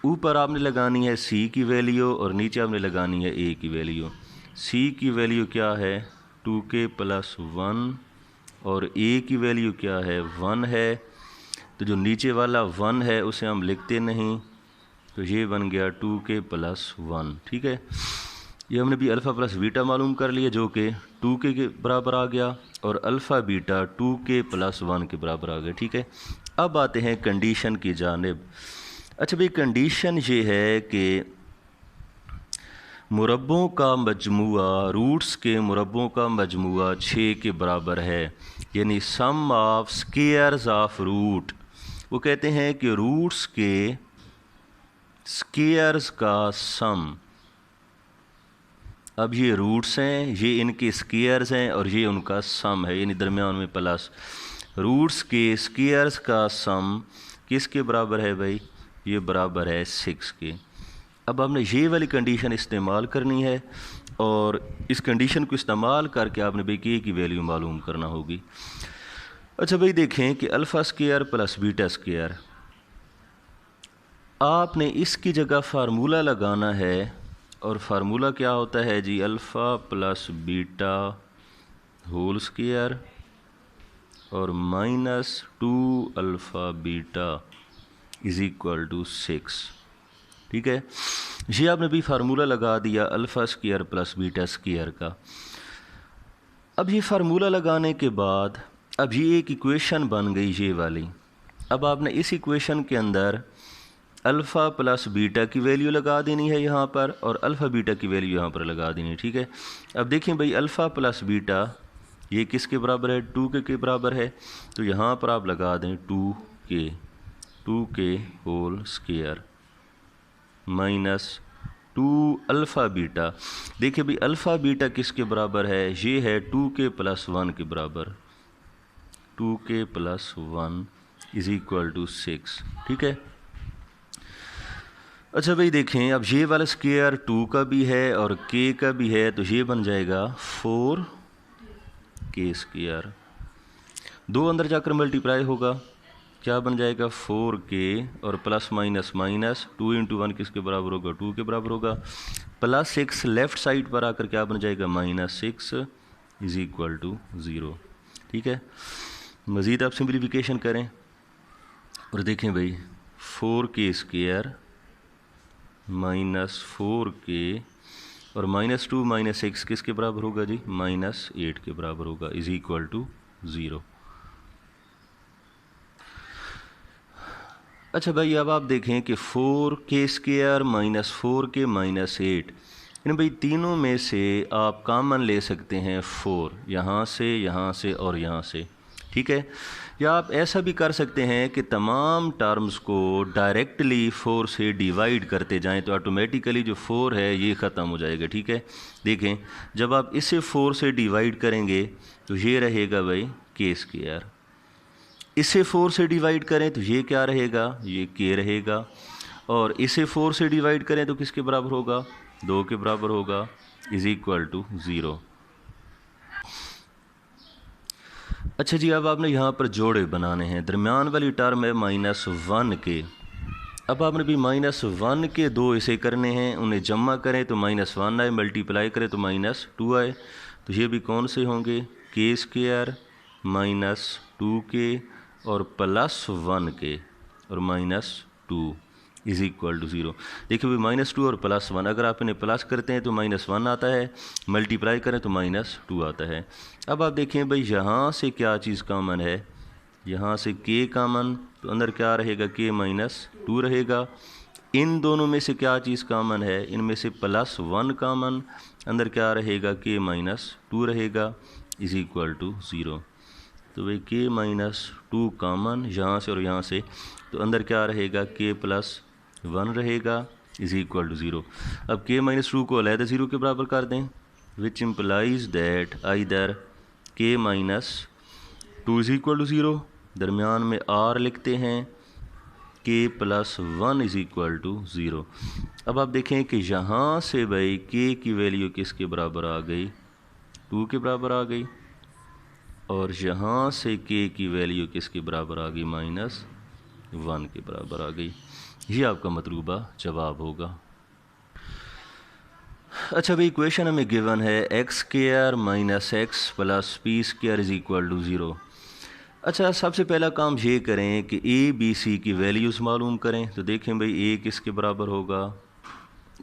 ऊपर आपने लगानी है c की वैल्यू, और नीचे आपने लगानी है a की वैल्यू। c की वैल्यू क्या है, 2k + 1, और a की वैल्यू क्या है, 1 है। तो जो नीचे वाला 1 है उसे हम लिखते नहीं, तो ये बन गया 2k + 1। ठीक है। ये हमने भी अल्फ़ा प्लस बीटा मालूम कर लिया जो कि 2k के बराबर आ गया, और अल्फ़ा बीटा 2k + 1 के बराबर आ गया। ठीक है। अब आते हैं कंडीशन की जानिब। अच्छा भाई कंडीशन ये है कि मुरब्बों का मजमुआ, रूट्स के मुरब्बों का मजमुआ 6 के बराबर है, यानी सम ऑफ स्क्वायर्स ऑफ रूट। वो कहते हैं कि रूट्स के स्क्वायर्स का सम, अब ये रूट्स हैं, ये इनके स्क्वायर्स हैं, और ये उनका सम है, यानी दरमियान में प्लस। रूट्स के स्क्वायर्स का सम किसके बराबर है भाई, ये बराबर है 6 के। अब आपने ये वाली कंडीशन इस्तेमाल करनी है, और इस कंडीशन को इस्तेमाल करके आपने भाई के की वैल्यू मालूम करना होगी। अच्छा भाई देखें कि alpha square plus beta square, आपने इसकी जगह फार्मूला लगाना है, और फार्मूला क्या होता है जी, alpha plus beta whole square और -2 alpha beta is equal to 6। ठीक है। ये आपने भी फार्मूला लगा दिया alpha square plus beta square का। अब ये फार्मूला लगाने के बाद अब ये एक इक्वेशन बन गई ये वाली। अब आपने इस इक्वेशन के अंदर अल्फ़ा प्लस बीटा की वैल्यू लगा देनी है यहाँ पर, और अल्फ़ा बीटा की वैल्यू यहाँ पर लगा देनी है। ठीक है। अब देखें भाई अल्फ़ा प्लस बीटा ये किसके बराबर है, 2k के बराबर है, तो यहाँ पर आप लगा दें 2k whole square -2 alpha beta. देखिए भाई अल्फ़ा बीटा किसके बराबर है, ये है 2k + 1 के बराबर, 2k + 1 इज़ इक्वल टू 6। ठीक है। अच्छा भाई देखें अब ये वाला स्क्वायर 2 का भी है और k का भी है, तो ये बन जाएगा 4k के स्क्वायर, 2 अंदर जाकर मल्टीप्लाई होगा, क्या बन जाएगा 4k और प्लस माइनस माइनस 2 इंटू 1 किसके बराबर होगा 2 के बराबर होगा, प्लस 6 लेफ़्ट साइड पर आकर क्या बन जाएगा -6 इज इक्वल टू 0। ठीक है, मज़ीद आप सिंप्लीफिकेशन करें और देखें भाई 4k स्क्वायर -4k और -2 -6 किसके बराबर होगा जी -8 के बराबर होगा इज इक्वल टू 0। अच्छा भाई अब आप देखें कि 4k स्क्वायर -4k -8 इन भाई तीनों में से आप कॉमन ले सकते हैं 4, यहाँ से और यहाँ से। ठीक है, या आप ऐसा भी कर सकते हैं कि तमाम टर्म्स को डायरेक्टली 4 से डिवाइड करते जाएं तो ऑटोमेटिकली जो 4 है ये ख़त्म हो जाएगा। ठीक है, देखें जब आप इसे 4 से डिवाइड करेंगे तो ये रहेगा भाई k स्क्वायर, इसे 4 से डिवाइड करें तो ये क्या रहेगा ये k रहेगा, और इसे 4 से डिवाइड करें तो किसके बराबर होगा 2 के बराबर होगा इज इक्वल टू 0। अच्छा जी, अब आपने यहाँ पर जोड़े बनाने हैं, दरमियान वाली टर्म है -1k, अब आपने भी -1 के 2 इसे करने हैं, उन्हें जमा करें तो -1 आए, मल्टीप्लाई करें तो -2 आए, तो ये भी कौन से होंगे k स्क्वायर -2k और +1k और -2 इज इक्वल टू 0। देखिए भाई -2 और +1 अगर आप इन्हें प्लस करते हैं तो -1 आता है, मल्टीप्लाई करें तो -2 आता है। अब आप देखें भाई यहाँ से क्या चीज़ कॉमन है, यहाँ से k कॉमन, तो अंदर क्या रहेगा k -2 रहेगा। इन दोनों में से क्या चीज़ कॉमन है, इनमें से +1 कॉमन, अंदर क्या रहेगा k -2 रहेगा इज इक्वल टू 0। तो भाई k -2 कॉमन यहाँ से और यहाँ से, तो अंदर क्या रहेगा k +1 रहेगा इज इक्वल टू 0। अब k -2 को अलहदा 0 के बराबर कर दें, which implies that either k -2 is equal to 0, दरमियान में r लिखते हैं, k +1 इज इक्वल टू 0। अब आप देखें कि यहाँ से भाई k की वैल्यू किसके बराबर आ गई 2 के बराबर आ गई, और यहाँ से k की वैल्यू किसके बराबर आ गई -1 के बराबर आ गई। ये आपका मतलूबा जवाब होगा। अच्छा भाई इक्वेशन हमें गिवन है x² - x + p² is equal to 0। अच्छा सबसे पहला काम ये करें कि a b c की वैल्यूज़ मालूम करें, तो देखें भाई a किसके बराबर होगा,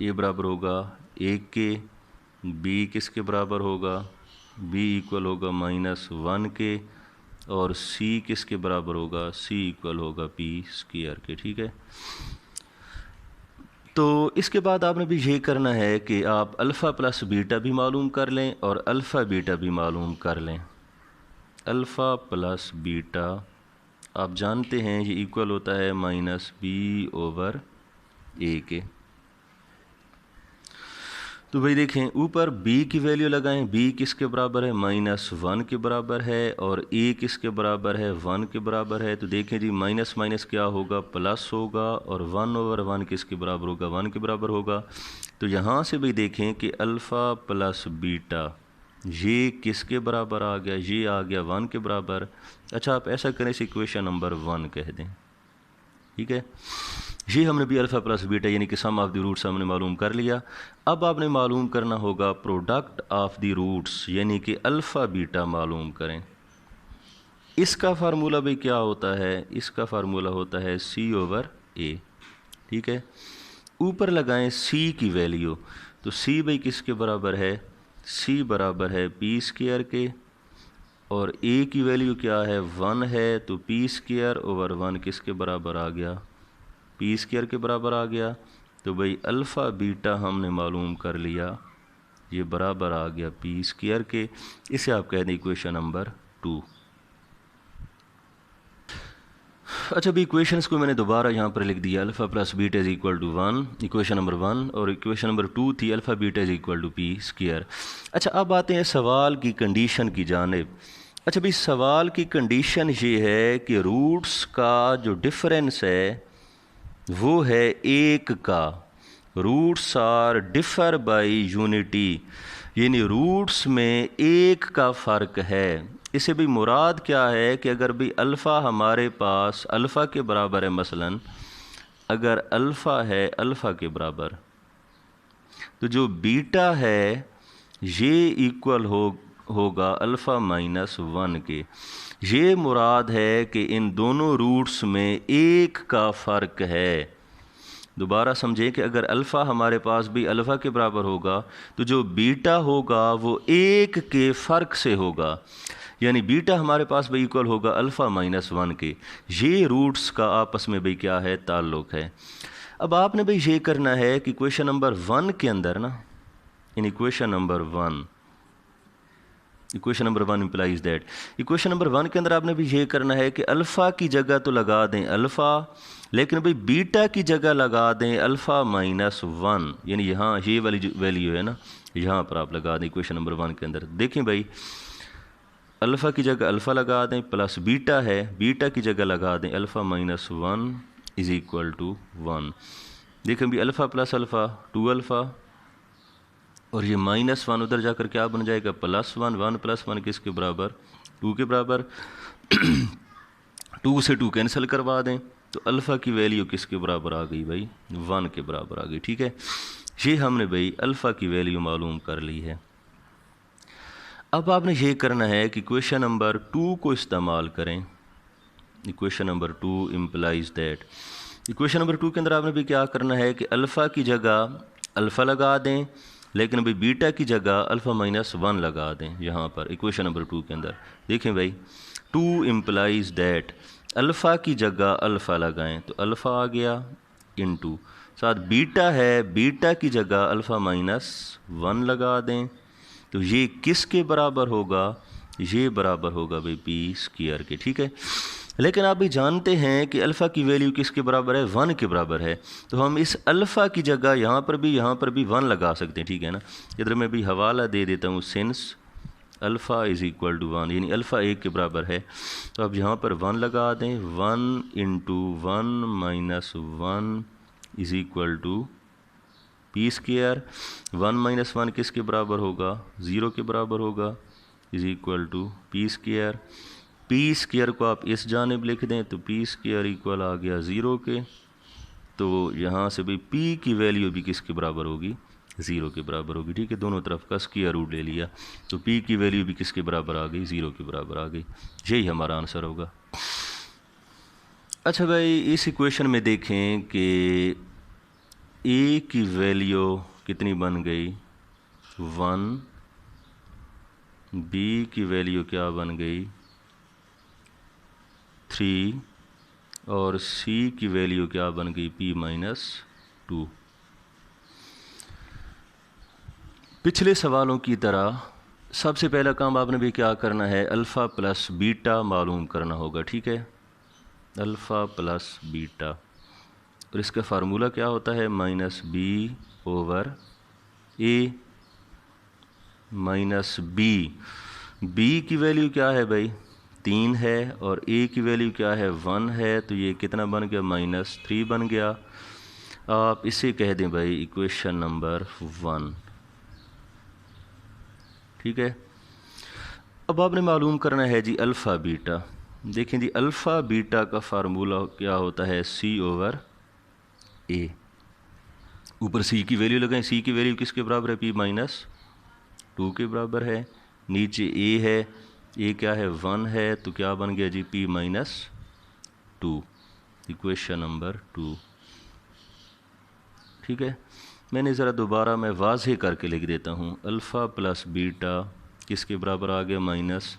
a बराबर होगा 1k, b किसके बराबर होगा b इक्वल होगा -1k, और c किसके बराबर होगा c इक्वल होगा p² के। ठीक है, तो इसके बाद आपने भी ये करना है कि आप अल्फ़ा प्लस बीटा भी मालूम कर लें और अल्फ़ा बीटा भी मालूम कर लें। अल्फ़ा प्लस बीटा आप जानते हैं ये इक्वल होता है -b/a के। तो भाई देखें ऊपर b की वैल्यू लगाएं, b किसके बराबर है -1 के बराबर है, और a किसके बराबर है 1 के बराबर है। तो देखें जी माइनस माइनस क्या होगा प्लस होगा, और 1/1 किसके बराबर होगा 1 के बराबर होगा। तो यहाँ से भाई देखें कि अल्फ़ा प्लस बीटा ये किसके बराबर आ गया, ये आ गया 1 के बराबर। अच्छा आप ऐसा करें इस इक्वेशन नंबर 1 कह दें। ठीक है, ये हमने भी अल्फ़ा प्लस बीटा यानी कि सम ऑफ द रूट्स हमने मालूम कर लिया। अब आपने मालूम करना होगा प्रोडक्ट ऑफ द रूट्स यानी कि अल्फ़ा बीटा मालूम करें। इसका फार्मूला भी क्या होता है, इसका फार्मूला होता है c/a। ठीक है, ऊपर लगाएं c की वैल्यू, तो c भाई किसके बराबर है, c बराबर है p² के, और a की वैल्यू क्या है 1 है, तो p²/1 किसके बराबर आ गया p² के बराबर आ गया। तो भाई अल्फ़ा बीटा हमने मालूम कर लिया, ये बराबर आ गया p² के। इसे आप कह दें इक्वेशन नंबर 2। अच्छा भी इक्वेशंस को मैंने दोबारा यहाँ पर लिख दिया, alpha plus beta is equal to 1 equation number 1, और इक्वेशन नंबर 2 थी alpha beta is equal to p²। अच्छा अब आते हैं सवाल की कंडीशन की जानिब। अच्छा भाई सवाल की कंडीशन ये है कि रूट्स का जो डिफरेंस है वो है 1 का, roots are differ by unity, यानी रूट्स में एक का फ़र्क है। इसे भी मुराद क्या है कि अगर भी अल्फ़ा हमारे पास अल्फ़ा के बराबर है, मसलन अगर अल्फ़ा है अल्फ़ा के बराबर, तो जो बीटा है ये इक्वल होगा अल्फ़ा माइनस 1 के। ये मुराद है कि इन दोनों रूट्स में एक का फ़र्क है। दोबारा समझें कि अगर अल्फ़ा हमारे पास भी अल्फ़ा के बराबर होगा तो जो बीटा होगा वो एक के फ़र्क से होगा, यानी बीटा हमारे पास भी इक्वल होगा अल्फ़ा माइनस 1 के। ये रूट्स का आपस में भी क्या है, ताल्लुक़ है। अब आपने भाई ये करना है कि क्वेश्चन नंबर 1 के अंदर ना, in equation number 1 implies that, equation number 1 के अंदर आपने भी ये करना है कि अल्फ़ा की जगह तो लगा दें अल्फ़ा, लेकिन भाई बीटा की जगह लगा दें अल्फ़ा माइनस 1, यानी यहाँ ये वाली जो वैल्यू है ना, यहाँ पर आप लगा दें इक्वेशन नंबर 1 के अंदर। देखें भाई, अल्फ़ा की जगह अल्फ़ा लगा दें, प्लस बीटा है, बीटा की जगह लगा दें alpha minus 1 is equal to 1। देखें भी अल्फ़ा प्लस अल्फ़ा 2 अल्फ़ा, और ये माइनस 1 उधर जाकर क्या बन जाएगा, प्लस 1। 1 प्लस 1 किसके बराबर, 2 के बराबर। 2 से 2 कैंसिल करवा दें तो अल्फ़ा की वैल्यू किसके बराबर आ गई भाई, 1 के बराबर आ गई। ठीक है, ये हमने भाई अल्फ़ा की वैल्यू मालूम कर ली है। अब आपने ये करना है कि क्वेश्चन नंबर 2 को इस्तेमाल करें। Equation number 2 implies that, equation number 2 के अंदर आपने भी क्या करना है कि अल्फ़ा की जगह अल्फ़ा लगा दें, लेकिन भाई बीटा की जगह अल्फ़ा माइनस 1 लगा दें यहाँ पर इक्वेशन नंबर 2 के अंदर। देखें भाई, 2 इम्प्लाइज दैट, अल्फ़ा की जगह अल्फ़ा लगाएं तो अल्फ़ा आ गया, इनटू साथ बीटा है, बीटा की जगह अल्फ़ा माइनस 1 लगा दें तो ये किसके बराबर होगा, ये बराबर होगा भाई पी स्क्वायर के। ठीक है, लेकिन आप भी जानते हैं कि अल्फ़ा की वैल्यू किसके बराबर है, 1 के बराबर है, तो हम इस अल्फ़ा की जगह यहाँ पर भी 1 लगा सकते हैं। ठीक है ना, इधर मैं भी हवाला दे देता हूँ, since alpha is equal to 1, यानी अल्फ़ा 1 के बराबर है, तो अब यहाँ पर 1 लगा दें। 1 into 1 minus 1 is equal to P square. 1 minus 1 किसके बराबर होगा, 0 के बराबर होगा, is equal to P square. P square को आप इस जानिब लिख दें तो पी स्क्वायर इक्वल आ गया 0 के, तो यहाँ से भी पी की वैल्यू भी किसके बराबर होगी, 0 के बराबर होगी। ठीक है, दोनों तरफ का स्क्वायर रूट ले लिया तो पी की वैल्यू भी किसके बराबर आ गई, 0 के बराबर आ गई। यही हमारा आंसर होगा। अच्छा भाई, इस इक्वेशन में देखें कि ए की वैल्यू कितनी बन गई, 1, बी की वैल्यू क्या बन गई, 3, और सी की वैल्यू क्या बन गई, p माइनस 2। पिछले सवालों की तरह सबसे पहला काम आपने भी क्या करना है, अल्फ़ा प्लस बीटा मालूम करना होगा। ठीक है, अल्फ़ा प्लस बीटा, और इसका फार्मूला क्या होता है, माइनस बी ओवर ए माइनस बी। बी की वैल्यू क्या है भाई, 3 है, और ए की वैल्यू क्या है, 1 है, तो ये कितना बन गया, माइनस 3 बन गया। आप इसे कह दें भाई इक्वेशन नंबर 1। ठीक है, अब आपने मालूम करना है जी अल्फ़ा बीटा। देखें जी, अल्फ़ा बीटा का फार्मूला क्या होता है, सी ओवर ए। ऊपर सी की वैल्यू लगाएं, सी की वैल्यू किसके बराबर है, पी माइनस 2 के बराबर है। नीचे ए है, ए क्या है, 1 है, तो क्या बन गया जी, p माइनस 2, इक्वेशन नंबर 2। ठीक है, मैंने ज़रा दोबारा मैं वाज़े करके लिख देता हूँ, अल्फ़ा प्लस बीटा किसके बराबर आ गया, माइनस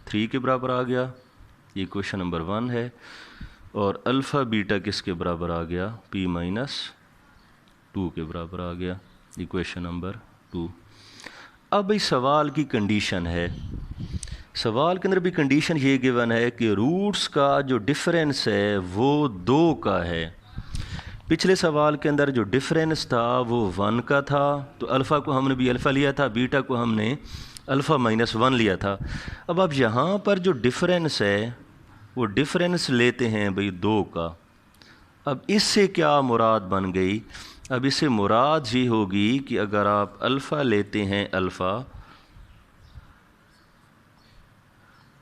3 के बराबर आ गया, ये इक्वेशन नंबर 1 है, और अल्फ़ा बीटा किसके बराबर आ गया, p माइनस 2 के बराबर आ गया, इक्वेशन नंबर 2। अब इस सवाल की कंडीशन है, सवाल के अंदर भी कंडीशन ये गिवन है कि रूट्स का जो डिफरेंस है वो 2 का है। पिछले सवाल के अंदर जो डिफरेंस था वो 1 का था, तो अल्फ़ा को हमने भी अल्फ़ा लिया था, बीटा को हमने अल्फ़ा माइनस 1 लिया था। अब यहाँ पर जो डिफरेंस है वो डिफरेंस लेते हैं भाई 2 का। अब इससे क्या मुराद बन गई, अब इससे मुराद ये होगी कि अगर आप अल्फ़ा लेते हैं अल्फ़ा,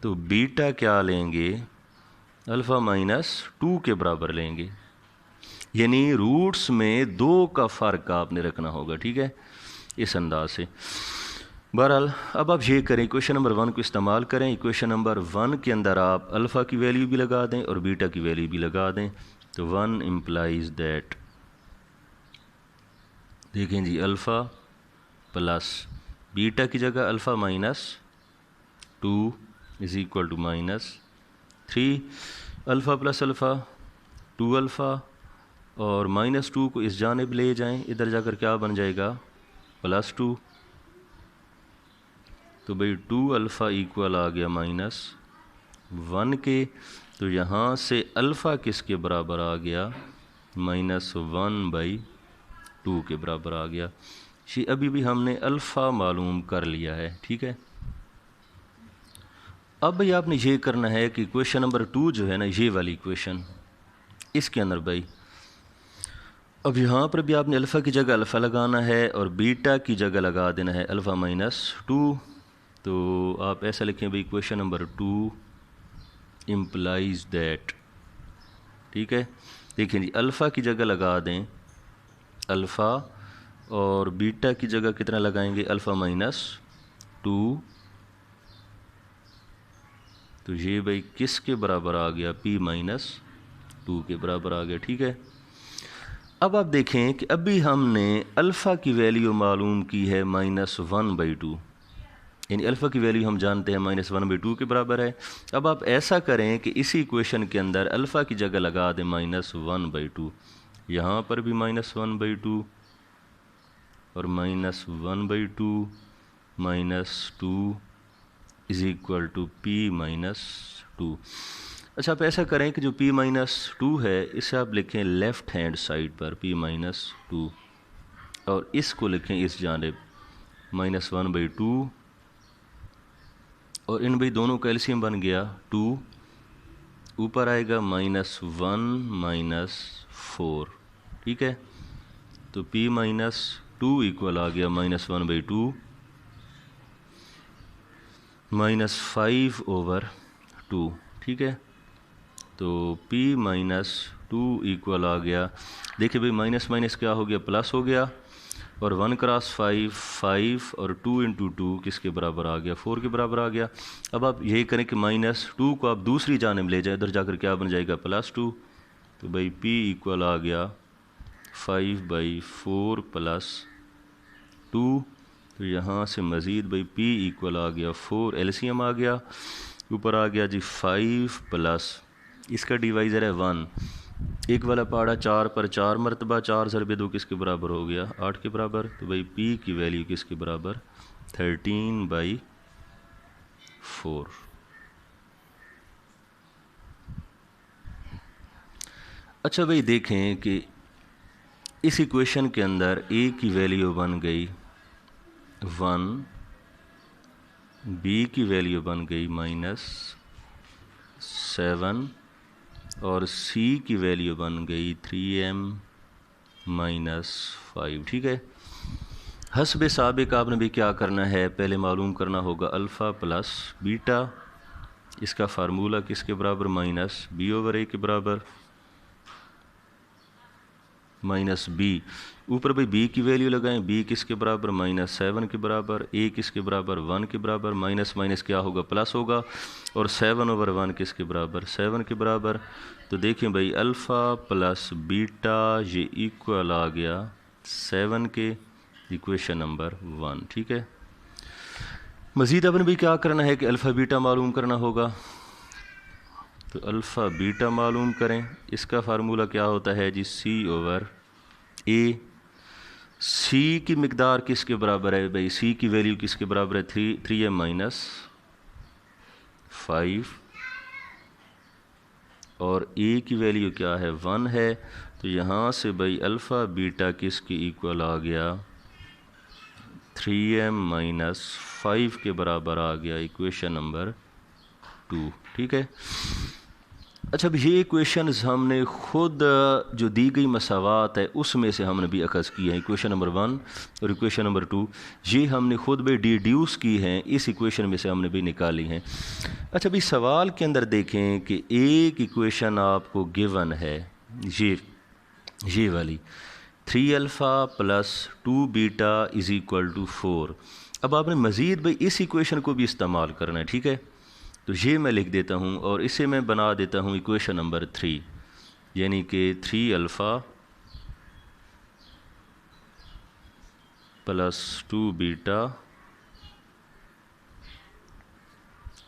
तो बीटा क्या लेंगे, अल्फ़ा माइनस 2 के बराबर लेंगे। यानी रूट्स में 2 का फ़र्क आपने रखना होगा, ठीक है, इस अंदाज से। बहरहाल अब आप ये करें, इक्वेशन नंबर 1 को इस्तेमाल करें। इक्वेशन नंबर 1 के अंदर आप अल्फ़ा की वैल्यू भी लगा दें और बीटा की वैल्यू भी लगा दें। तो 1 इम्प्लाइज़ दैट, देखें जी, अल्फ़ा प्लस बीटा की जगह alpha minus 2 is equal to minus 3, alpha plus alpha 2 alpha, और माइनस 2 को इस जानिब ले जाएं, इधर जाकर क्या बन जाएगा, प्लस 2। तो भाई 2 अल्फ़ा इक्वल आ गया माइनस 1 के। तो यहाँ से अल्फ़ा किसके बराबर आ गया, माइनस 1/2 के बराबर आ गया। ये अभी भी हमने अल्फ़ा मालूम कर लिया है, ठीक है। अब भाई आपने ये करना है कि क्वेश्चन नंबर 2 जो है ना, ये वाली क्वेश्चन, इसके अंदर भाई अब यहाँ पर भी आपने अल्फ़ा की जगह अल्फ़ा लगाना है और बीटा की जगह लगा देना है अल्फ़ा माइनस 2। तो आप ऐसा लिखें भाई, क्वेश्चन नंबर 2 इम्प्लाइज दैट, ठीक है। देखिए जी, अल्फ़ा की जगह लगा दें अल्फ़ा और बीटा की जगह कितना लगाएंगे, अल्फ़ा माइनस 2। तो ये भाई किसके बराबर आ गया, p माइनस 2 के बराबर आ गया, ठीक है। अब आप देखें कि अभी हमने अल्फ़ा की वैल्यू मालूम की है -1/2, यानी अल्फ़ा की वैल्यू हम जानते हैं -1/2 के बराबर है। अब आप ऐसा करें कि इसी इक्वेशन के अंदर अल्फ़ा की जगह लगा दें -1/2, यहाँ पर भी -1/2 और -1/2 -2 is equal to p minus 2। अच्छा, आप ऐसा करें कि जो p माइनस 2 है इसे आप लिखें लेफ़्ट हैंड साइड पर p माइनस 2, और इसको लिखें इस जानिब -1/2, और इन भाई दोनों का एलसीएम बन गया 2, ऊपर आएगा -1 -4, ठीक है। तो p माइनस 2 इक्वल आ गया -1/2 -5/2, ठीक है। तो p माइनस 2 इक्वल आ गया, देखिए भाई माइनस माइनस क्या हो गया, प्लस हो गया, और 1 क्रॉस 5 5, और 2 इंटू 2 किसके बराबर आ गया, 4 के बराबर आ गया। अब आप यही करें कि -2 को आप दूसरी जानिब ले जाए, इधर जाकर क्या बन जाएगा, +2। तो भाई p इक्वल आ गया 5/4 + 2। तो यहाँ से मज़ीद भाई p इक्वल आ गया 4, एलसीएम आ गया, ऊपर आ गया जी 5 प्लस इसका डिवाइज़र है 1, एक वाला पहाड़ा 4 पर 4 मरतबा, 4 ज़रबे 2 किसके बराबर हो गया, 8 के बराबर। तो भाई p की वैल्यू किसके बराबर, 13/4। अच्छा भाई देखें कि इस इक्वेशन के अंदर a की वैल्यू बन गई 1, b की वैल्यू बन गई -7, और c की वैल्यू बन गई 3m -5, ठीक है। हस्ब साबिक आपने भी क्या करना है, पहले मालूम करना होगा अल्फ़ा प्लस बीटा, इसका फार्मूला किसके बराबर, -b/a के बराबर, -b, ऊपर भाई b की वैल्यू लगाएं, b किसके बराबर, -7 के बराबर, a किसके बराबर, 1 के बराबर, माइनस माइनस क्या होगा, प्लस होगा, और 7/1 किसके बराबर, 7 के बराबर। तो देखें भाई अल्फ़ा प्लस बीटा ये इक्वल आ गया 7 के, इक्वेशन नंबर 1, ठीक है। मज़ीद अपन भी क्या करना है कि अल्फ़ा बीटा मालूम करना होगा। तो अल्फ़ा बीटा मालूम करें, इसका फार्मूला क्या होता है जी, c/a। c की मिकदार किसके बराबर है भाई, c की वैल्यू किसके बराबर है, 3m -5, और a की वैल्यू क्या है, 1 है। तो यहाँ से भाई अल्फ़ा बीटा किसकी इक्वल आ गया, 3m -5 के बराबर आ गया, इक्वेशन नंबर 2, ठीक है। अच्छा, अब ये इक्वेशंस हमने खुद जो दी गई मसावात है उसमें से हमने भी अखज़ की है। इक्वेशन नंबर 1 और इक्वेशन नंबर 2 ये हमने खुद भी डिड्यूस की हैं, इस इक्वेशन में से हमने भी निकाली हैं। अच्छा, अभी सवाल के अंदर देखें कि एक इक्वेशन आपको गिवन है, ये वाली 3 alpha plus 2 beta is equal to 4। अब आपने मज़ीद भाई इस इक्वेशन को भी इस्तेमाल करना है, ठीक है। तो ये मैं लिख देता हूँ और इसे मैं बना देता हूँ इक्वेशन नंबर 3, यानी कि 3 alpha plus 2 beta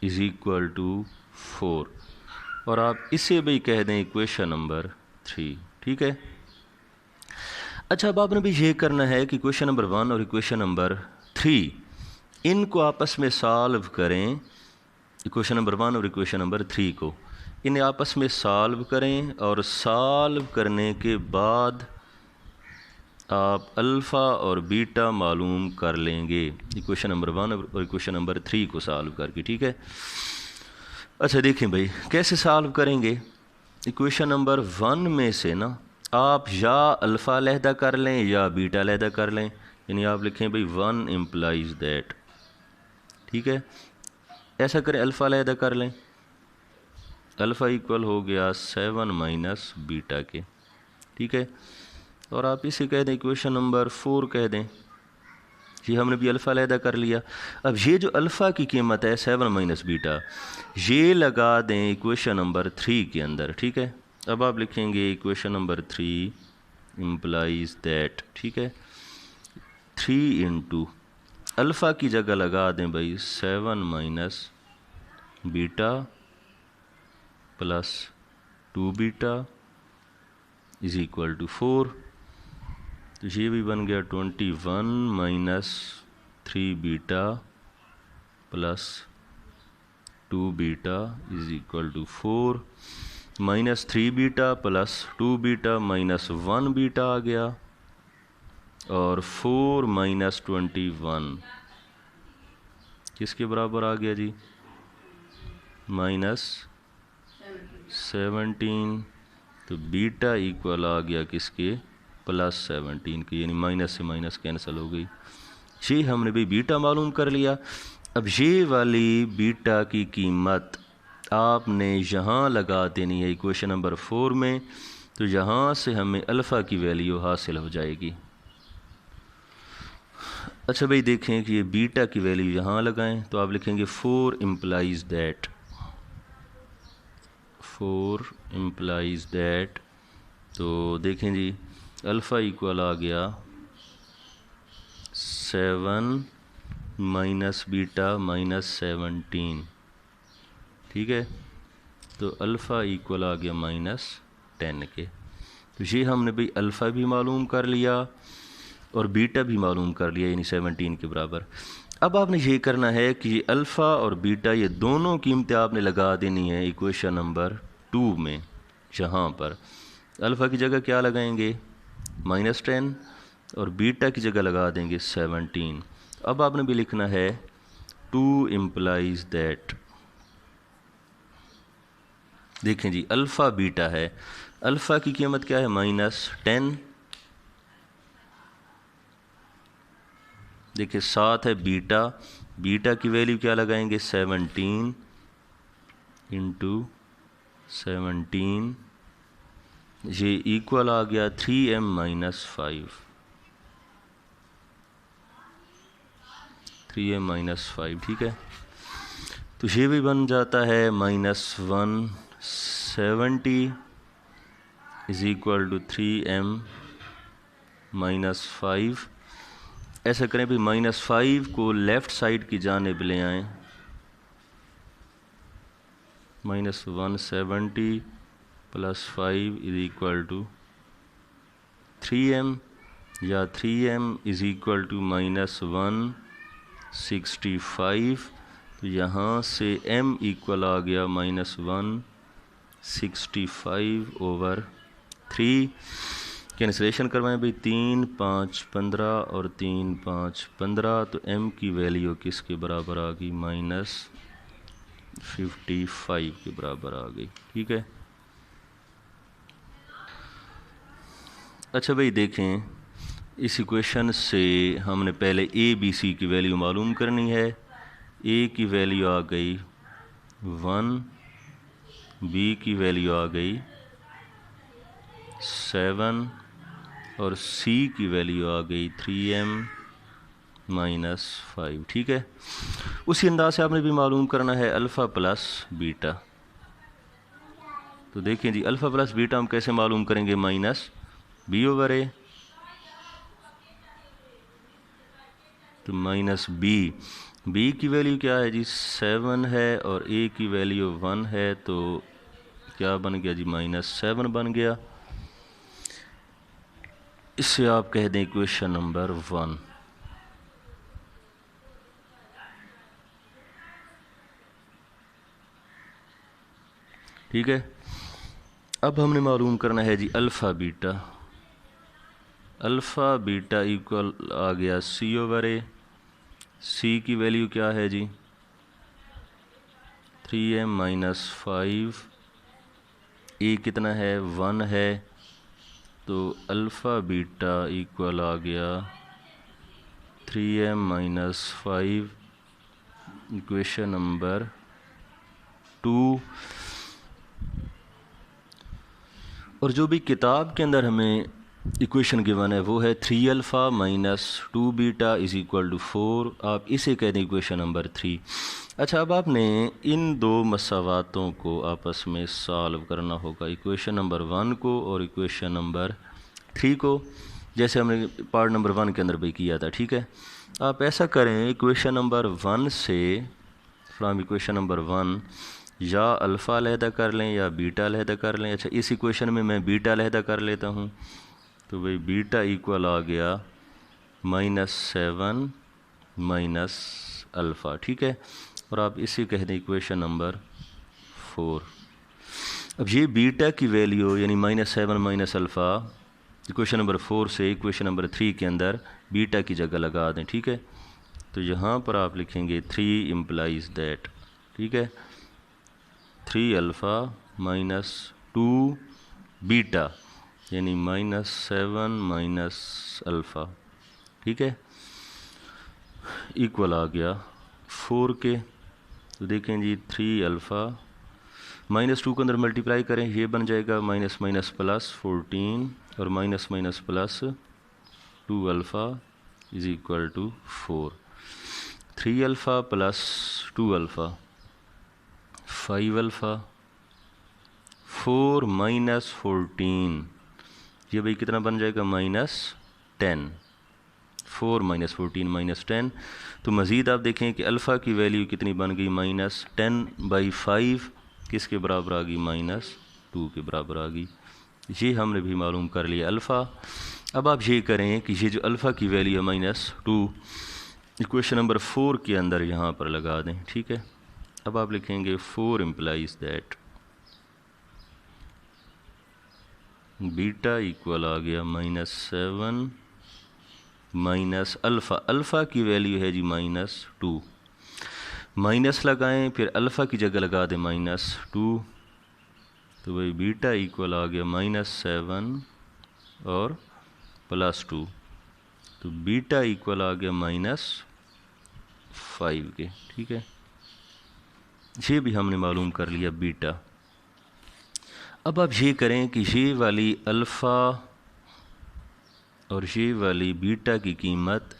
is equal to 4, और आप इसे भी कह दें इक्वेशन नंबर 3, ठीक है। अच्छा, अब आपने भी ये करना है कि इक्वेशन नंबर 1 और इक्वेशन नंबर 3 इनको आपस में सॉल्व करें। इक्वेशन नंबर 1 और इक्वेशन नंबर 3 को इन्हें आपस में सॉल्व करें, और सॉल्व करने के बाद आप अल्फ़ा और बीटा मालूम कर लेंगे इक्वेशन नंबर 1 और इक्वेशन नंबर 3 को सॉल्व करके, ठीक है। अच्छा, देखें भाई कैसे सॉल्व करेंगे। इक्वेशन नंबर 1 में से ना आप या अल्फ़ा अलहदा कर लें या बीटा अलहदा कर लें, यानी आप लिखें भाई 1 इम्प्लाइज दैट, ठीक है। ऐसा करें, अल्फ़ा अलहदा कर लें, अल्फ़ा इक्वल हो गया 7 माइनस बीटा के, ठीक है। और आप इसे कह दें इक्वेशन नंबर 4 कह दें, ये हमने भी अल्फ़ा अलहदा कर लिया। अब ये जो अल्फ़ा की कीमत है 7 माइनस बीटा, ये लगा दें इक्वेशन नंबर 3 के अंदर, ठीक है। अब आप लिखेंगे इक्वेशन नंबर 3 इम्प्लाइज दैट, ठीक है, 3 इंटू अल्फ़ा की जगह लगा दें भाई 7 minus beta plus 2 beta is equal to 4। तो ये भी बन गया 21 minus 3 beta plus 2 beta is equal to 4, minus 3 beta plus 2 beta minus 1 beta आ गया, और 4 माइनस 21 किसके बराबर आ गया जी, माइनस 17। तो बीटा इक्वल आ गया किसके, प्लस 17 के, यानी माइनस से माइनस कैंसिल हो गई। ये हमने भी बीटा मालूम कर लिया। अब ये वाली बीटा की कीमत आपने यहाँ लगा देनी है इक्वेशन नंबर 4 में, तो यहाँ से हमें अल्फ़ा की वैल्यू हासिल हो जाएगी। अच्छा भाई देखें कि ये बीटा की वैल्यू यहाँ लगाएं, तो आप लिखेंगे 4 इम्प्लाइज दैट, 4 इम्प्लाइज दैट। तो देखें जी अल्फ़ा इक्वल आ गया 7 माइनस बीटा माइनस 17, ठीक है। तो अल्फ़ा इक्वल आ गया माइनस 10 के। तो ये हमने भाई अल्फ़ा भी मालूम कर लिया और बीटा भी मालूम कर लिया, यानी 17 के बराबर। अब आपने ये करना है कि ये अल्फ़ा और बीटा ये दोनों कीमतें आपने लगा देनी है इक्वेशन नंबर 2 में। यहाँ पर अल्फ़ा की जगह क्या लगाएंगे, माइनस 10, और बीटा की जगह लगा देंगे 17। अब आपने भी लिखना है 2 इम्प्लाइज दैट। देखें जी अल्फ़ा बीटा है, अल्फ़ा की कीमत क्या है, माइनस 10। देखिए साथ है बीटा, बीटा की वैल्यू क्या लगाएंगे, 17 इंटू 17, ये इक्वल आ गया 3m माइनस 5, 3m माइनस 5, ठीक है। तो ये भी बन जाता है minus 170 is equal to 3m minus 5। ऐसा करें भी माइनस 5 को लेफ़्ट साइड की जानिब ले आएँ, minus 170 plus 5 is equal to 3m, या 3m is equal to minus 165। तो यहाँ से m इक्वल आ गया माइनस 165 ओवर 3। कैंसिलेशन करवाएं भाई, 3 5 15 और 3 5 15, तो m की वैल्यू किसके बराबर आ गई, माइनस 55 के बराबर आ गई, ठीक है। अच्छा भाई देखें, इस इक्वेशन से हमने पहले ए बी सी की वैल्यू मालूम करनी है। ए की वैल्यू आ गई 1, बी की वैल्यू आ गई 7 और सी की वैल्यू आ गई 3m -5। ठीक है, उसी अंदाज से आपने भी मालूम करना है अल्फ़ा प्लस बीटा। तो देखिए जी, अल्फ़ा प्लस बीटा हम कैसे मालूम करेंगे? माइनस b/a, तो माइनस बी की वैल्यू क्या है जी? 7 है और a की वैल्यू 1 है, तो क्या बन गया जी? -7 बन गया। इससे आप कह दें इक्वेशन नंबर 1। ठीक है, अब हमने मालूम करना है जी alpha beta. Alpha beta equal आ गया c/a। सी की वैल्यू क्या है जी? 3m -5। ए कितना है? 1 है, तो अल्फ़ा बीटा इक्वल आ गया 3m -5, इक्वेशन नंबर 2। और जो भी किताब के अंदर हमें इक्वेशन गिवन है वो है 3α - 2β = 4। आप इसे कह दें इक्वेशन नंबर 3। अच्छा, अब आपने इन दो मसावातों को आपस में सॉल्व करना होगा, इक्वेशन नंबर 1 को और इक्वेशन नंबर 3 को, जैसे हमने पार्ट नंबर 1 के अंदर भी किया था। ठीक है, आप ऐसा करें, इक्वेशन नंबर 1 से फ्रॉम इक्वेशन नंबर 1 या अल्फ़ा अलहदा कर लें या बीटा अलहदा कर लें। अच्छा, इस इक्वेशन में मैं बीटा अलहदा कर लेता हूँ, तो भाई बीटा इक्वल आ गया -7 माइनस अल्फ़ा। ठीक है, और आप इसे कह दें इक्वेशन नंबर 4। अब ये बीटा की वैल्यू यानी -7 माइनस अल्फ़ा इक्वेशन नंबर 4 से इक्वेशन नंबर 3 के अंदर बीटा की जगह लगा दें। ठीक है, तो यहाँ पर आप लिखेंगे 3 इम्प्लाइज दैट। ठीक है, 3α - 2 बीटा यानी -7 माइनस अल्फ़ा। ठीक है, इक्वल आ गया 4 के। तो देखें जी, 3α -2 के अंदर मल्टीप्लाई करें, ये बन जाएगा माइनस माइनस प्लस 14 और minus minus plus 2α = 4। 3α plus 2α 5α 4 minus 14, ये भाई कितना बन जाएगा? -10। 4 - 14 -10। तो मज़ीद आप देखें कि अल्फ़ा की वैल्यू कितनी बन गई? -10/5 किसके बराबर आ गई? -2 के बराबर आ गई। ये हमने भी मालूम कर लिया अल्फ़ा। अब आप ये करें कि ये जो अल्फ़ा की वैल्यू है -2 इक्वेशन नंबर 4 के अंदर यहाँ पर लगा दें। ठीक है, अब आप लिखेंगे 4 इम्प्लाइज दैट बीटा इक्वल आ गया -7 माइनस अल्फ़ा। अल्फ़ा की वैल्यू है जी -2, माइनस लगाएं फिर अल्फ़ा की जगह लगा दें -2, तो भाई बीटा इक्वल आ गया -7 और +2, तो बीटा इक्वल आ गया -5 के। ठीक है, ये भी हमने मालूम कर लिया बीटा। अब आप ये करें कि ये वाली अल्फ़ा और ये वाली बीटा की कीमत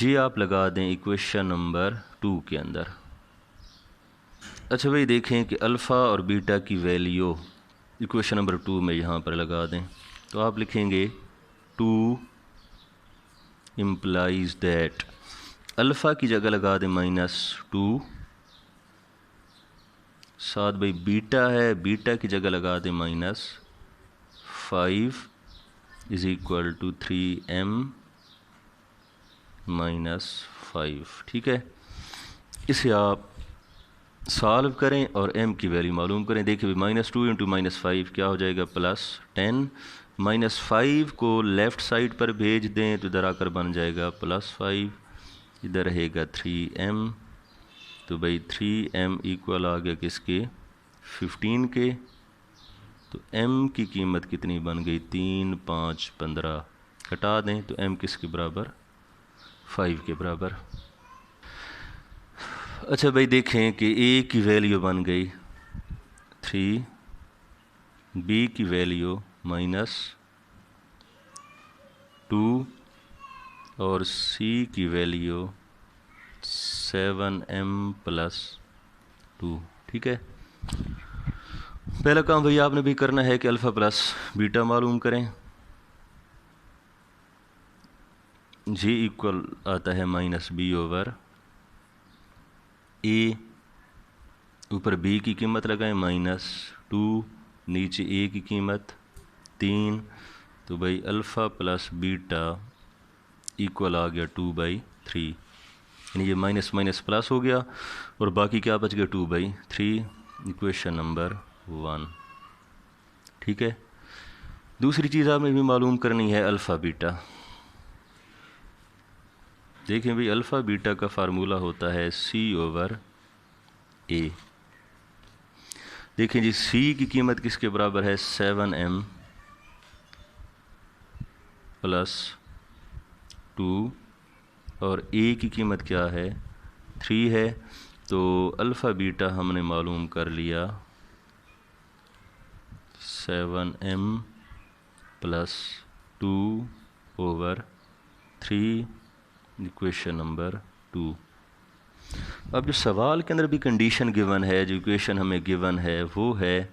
ये आप लगा दें इक्वेशन नंबर 2 के अंदर। अच्छा भाई देखें कि अल्फ़ा और बीटा की वैल्यू इक्वेशन नंबर 2 में यहाँ पर लगा दें, तो आप लिखेंगे 2 इम्प्लाइज दैट अल्फ़ा की जगह लगा दें -2, साथ भाई बीटा है, बीटा की जगह लगा दें -5 = 3m -5। ठीक है, इसे आप सॉल्व करें और m की वैल्यू मालूम करें। देखिए -2 × -5 क्या हो जाएगा? +10। -5 को लेफ़्ट साइड पर भेज दें तो इधर आकर बन जाएगा +5, इधर रहेगा 3m, तो भाई 3m इक्वल आ गया किसके? 15 के। तो m की कीमत कितनी बन गई, 3, 5, 15 घटा दें तो m किसके बराबर, 5 के बराबर। अच्छा भाई देखें कि a की वैल्यू बन गई 3, b की वैल्यू -2 और c की वैल्यू 7m + 2। ठीक है, पहला काम भैया आपने भी करना है कि अल्फ़ा प्लस बीटा मालूम करें। जी इक्वल आता है -b/a, ऊपर b की कीमत लगाएं -2, नीचे a की कीमत 3, तो भाई अल्फ़ा प्लस बीटा इक्वल आ गया 2/3, यानी ये माइनस माइनस प्लस हो गया और बाकी क्या बच गया 2/3, इक्वेशन नंबर 1। ठीक है, दूसरी चीज़ आपने भी मालूम करनी है अल्फ़ा बीटा। देखें भाई अल्फ़ा बीटा का फार्मूला होता है C/A। देखें जी C की कीमत किसके बराबर है, 7m + 2 और A की कीमत क्या है, 3 है। तो अल्फ़ा बीटा हमने मालूम कर लिया 7m + 2/3, इक्वेशन नंबर 2। अब जो सवाल के अंदर भी कंडीशन गिवन है, जो इक्वेशन हमें गिवन है वो है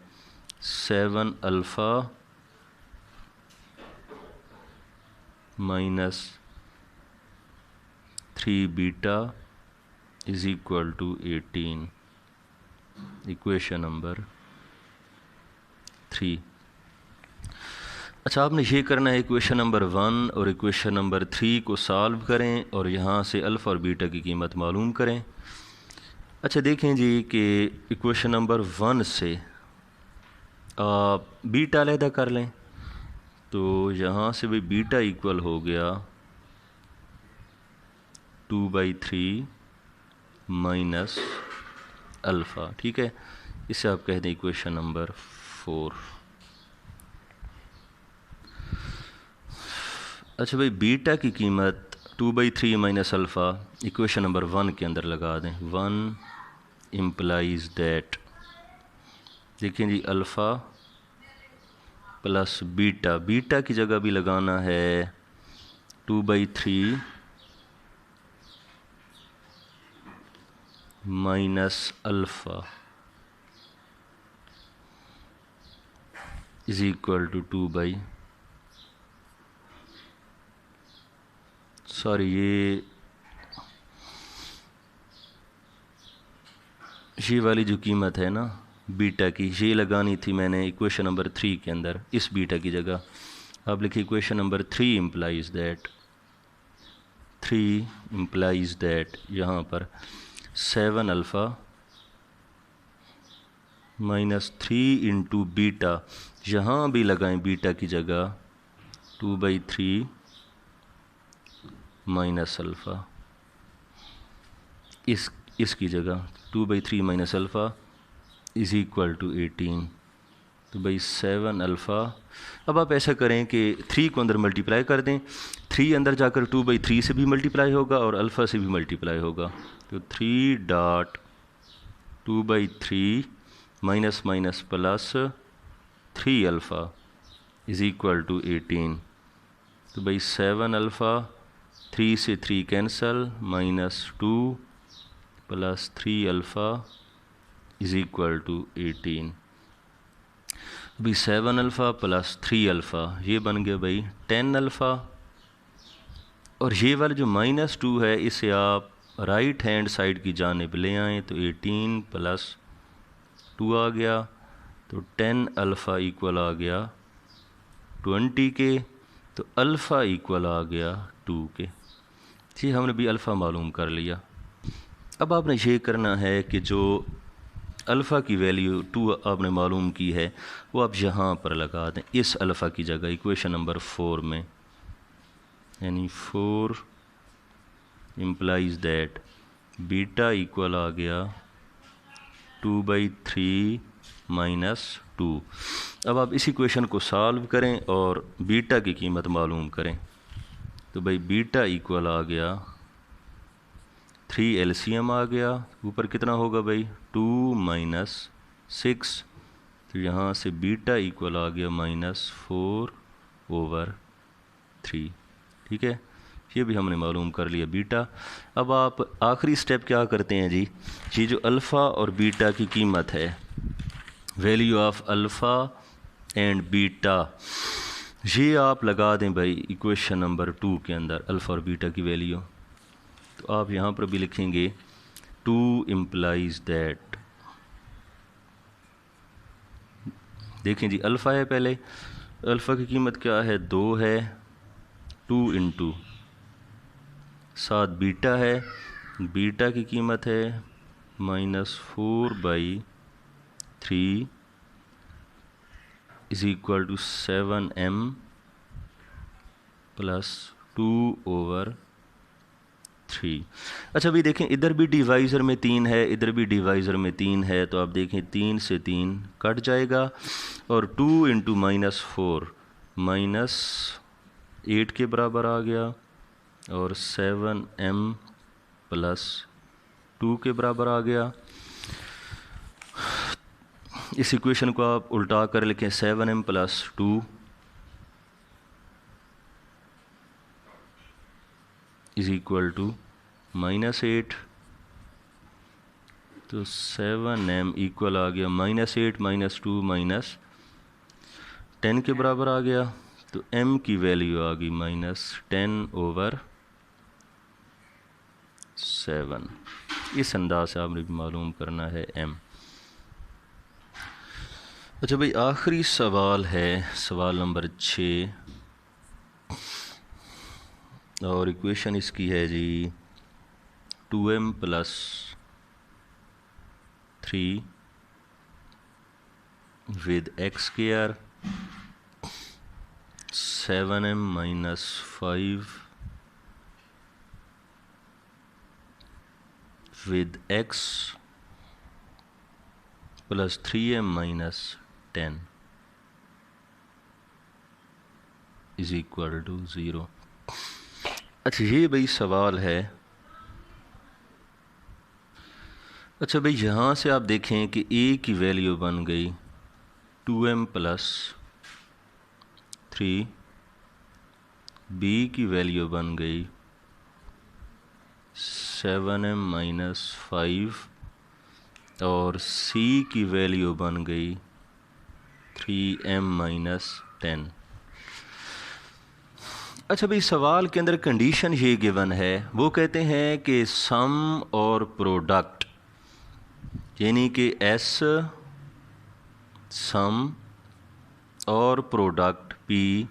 7α - 3β = 18, इक्वेशन नंबर 3। अच्छा, आपने ये करना है इक्वेशन नंबर 1 और इक्वेशन नंबर 3 को सॉल्व करें और यहाँ से अल्फ़ा और बीटा की कीमत मालूम करें। अच्छा देखें जी कि इक्वेशन नंबर 1 से आप बीटा अलहदा कर लें, तो यहाँ से भी बीटा इक्वल हो गया 2/3 माइनस अल्फ़ा। ठीक है, इसे आप कह दें इक्वेशन नंबर 4। अच्छा भाई बीटा की कीमत 2/3 माइनस अल्फ़ा इक्वेशन नंबर 1 के अंदर लगा दें। 1 इम्प्लाइज दैट, देखें जी अल्फ़ा प्लस बीटा, बीटा की जगह भी लगाना है 2/3 माइनस अल्फ़ा = 2/, सॉरी ये वाली जो कीमत है ना बीटा की, ये लगानी थी मैंने इक्वेशन नंबर 3 के अंदर, इस बीटा की जगह आप लिखिए इक्वेशन नंबर 3 इम्प्लाइज दैट यहाँ पर 7α - 3 × बीटा, यहाँ भी लगाएं बीटा की जगह 2/3 माइनस अल्फ़ा, इसकी जगह 2/3 माइनस अल्फ़ा = 18। तो भाई 7α, अब आप ऐसा करें कि 3 को अंदर मल्टीप्लाई कर दें, 3 अंदर जाकर 2/3 से भी मल्टीप्लाई होगा और अल्फ़ा से भी मल्टीप्लाई होगा, तो 3.2/3 माइनस माइनस प्लस 3α = 18। तो भाई 7α, 3 से 3 कैंसल, -2 + 3α = 18। अभी 7α + 3α ये बन गया भाई 10α, और ये वाला जो -2 है इसे आप राइट हैंड साइड की जानिब ले आएँ तो 18 + 2 आ गया, तो 10α इक्वल आ गया 20 के, तो अल्फ़ा इक्वल आ गया 2 के। जी हमने भी अल्फ़ा मालूम कर लिया। अब आपने ये करना है कि जो अल्फ़ा की वैल्यू 2 आपने मालूम की है वो आप यहाँ पर लगा दें, इस अल्फ़ा की जगह इक्वेशन नंबर 4 में, यानी 4 इम्प्लाइज दैट बीटा इक्वल आ गया 2/3 माइनस 2। अब आप इस इक्वेशन को सॉल्व करें और बीटा की कीमत मालूम करें। तो भाई बीटा इक्वल आ गया 3 एलसीएम आ गया, ऊपर कितना होगा भाई 2 माइनस 6, तो यहाँ से बीटा इक्वल आ गया -4/3। ठीक है, ये भी हमने मालूम कर लिया बीटा। अब आप आखिरी स्टेप क्या करते हैं जी, ये जो अल्फ़ा और बीटा की कीमत है, value of alpha and beta, ये आप लगा दें भाई इक्वेशन नंबर 2 के अंदर, अल्फ़ा और बीटा की वैल्यू। तो आप यहाँ पर भी लिखेंगे 2 इम्प्लाइज दैट, देखें जी अल्फ़ा है पहले, अल्फ़ा की कीमत क्या है 2 है, 2 इंटू साथ बीटा है, बीटा की कीमत है -4/3 इज़ इक्वल टू 7m + 2/3। अच्छा भाई देखें, इधर भी डिवाइज़र में 3 है, इधर भी डिवाइज़र में 3 है, तो आप देखें 3 से 3 कट जाएगा और 2 इंटू -4 -8 के बराबर आ गया और 7m + 2 के बराबर आ गया। इस इक्वेशन को आप उल्टा कर लिखें 7m + 2 इज़ इक्वल टू -8, तो 7m इक्वल आ गया -8 - 2 -10 के बराबर आ गया, तो m की वैल्यू आ गई -10/7। इस अंदाज से आपने भी मालूम करना है m। अच्छा भाई आखिरी सवाल है सवाल नंबर 6 और इक्वेशन इसकी है जी 2m + 3 with x square 7m - 5 with x + 3m - 10 is equal to 0। अच्छा ये भाई सवाल है। अच्छा भाई यहाँ से आप देखें कि a की वैल्यू बन गई 2m + 3, b की वैल्यू बन गई 7m - 5 और c की वैल्यू बन गई 3m - 10। अच्छा भाई सवाल के अंदर कंडीशन ये गिवन है, वो कहते हैं कि सम और प्रोडक्ट, यानी कि s सम और प्रोडक्ट p,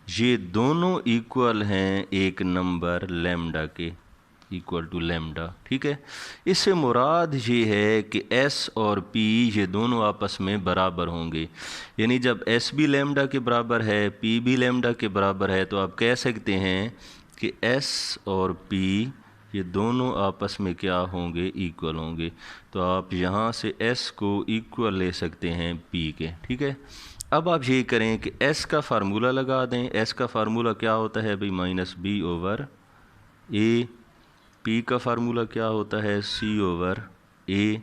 ये दोनों इक्वल हैं एक नंबर लैम्डा के, इक्वल टू लैम्डा। ठीक है, इससे मुराद ये है कि s और p ये दोनों आपस में बराबर होंगे, यानी जब s भी लैम्डा के बराबर है, p भी लैम्डा के बराबर है, तो आप कह सकते हैं कि s और p ये दोनों आपस में क्या होंगे, इक्वल होंगे। तो आप यहाँ से s को इक्वल ले सकते हैं p के। ठीक है, अब आप ये करें कि s का फार्मूला लगा दें। s का फार्मूला क्या होता है भाई -b/a, p का फार्मूला क्या होता है c/a।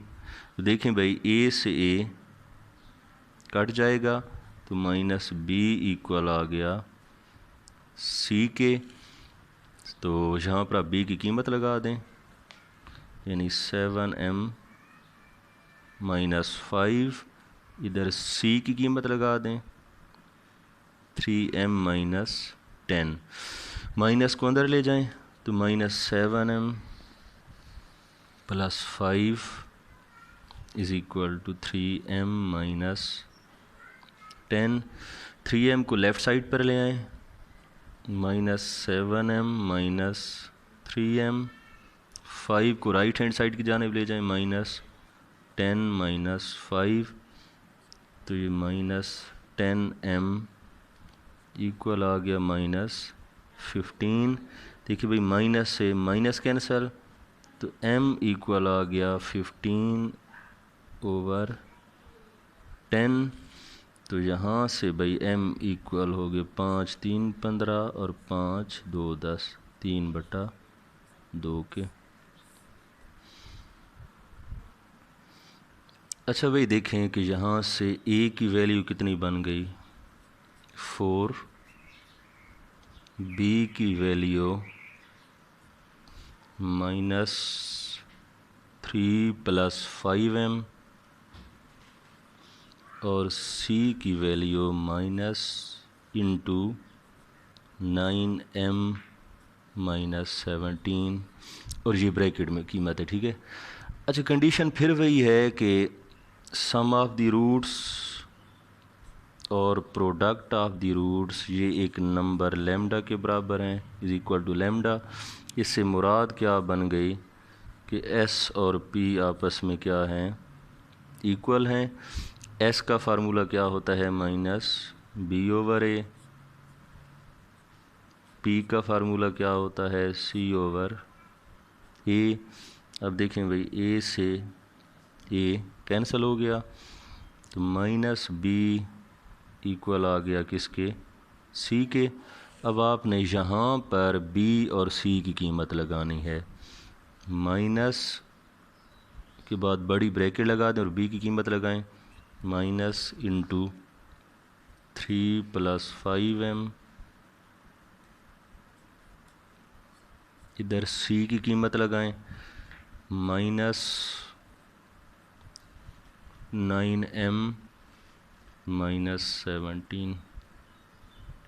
तो देखें भाई a से a कट जाएगा, तो -b इक्वल आ गया c के, तो यहाँ पर आप b की कीमत लगा दें, यानी 7m - 5, इधर c की कीमत लगा दें 3m - 10, माइनस को अंदर ले जाएं तो -7m + 5 is equal to 3m - 10। 3m को लेफ़्ट साइड पर ले आएं, -7m - 3m, 5 को राइट हैंड साइड की जानिब ले जाएं, -10 - 5, तो ये -10m इक्वल आ गया -15। देखिए भाई माइनस से माइनस कैंसल, तो m इक्वल आ गया 15/10। तो यहाँ से भाई m इक्वल हो गए 5 3 15 और 5 2 10, 3/2 के। अच्छा भाई देखें कि यहाँ से a की वैल्यू कितनी बन गई 4, b की वैल्यू -3 + 5m और c की वैल्यू -9m -17 और ये ब्रैकेट में कीमत है, ठीक है। अच्छा कंडीशन फिर वही है कि सम ऑफ द रूट्स और प्रोडक्ट ऑफ द रूट्स ये एक नंबर लैम्डा के बराबर हैं, इज़ इक्वल टू लैम्डा। इससे मुराद क्या बन गई कि s और p आपस में क्या हैं, इक्वल हैं। s का फार्मूला क्या होता है -b/a, p का फार्मूला क्या होता है c/a। अब देखें भाई a से a कैंसिल हो गया तो -b इक्वल आ गया किसके, c के। अब आपने यहाँ पर b और c की कीमत लगानी है, माइनस के बाद बड़ी ब्रैकेट लगा दें और b की कीमत लगाएं, -3 + 5m, इधर c की कीमत लगाएं -9m -17,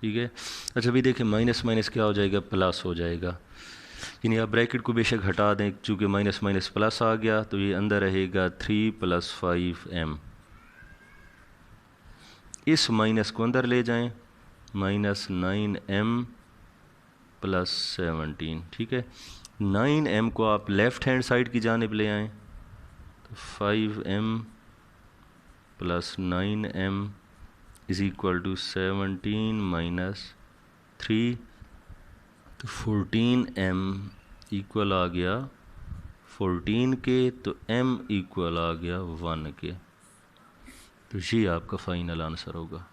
ठीक है। अच्छा भी देखें माइनस माइनस क्या हो जाएगा, प्लस हो जाएगा, यानी आप ब्रैकेट को बेशक हटा दें, चूँकि माइनस माइनस प्लस आ गया तो ये अंदर रहेगा 3 + 5m। इस माइनस को अंदर ले जाएं, -9m +17, ठीक है। 9m को आप लेफ़्ट हैंड साइड की जानिब ले आएँ तो 5m + 9m is equal to 17 - 3, तो 14m इक्वल आ गया 14 के, तो m इक्वल आ गया 1 के। तो ये आपका फाइनल आंसर होगा।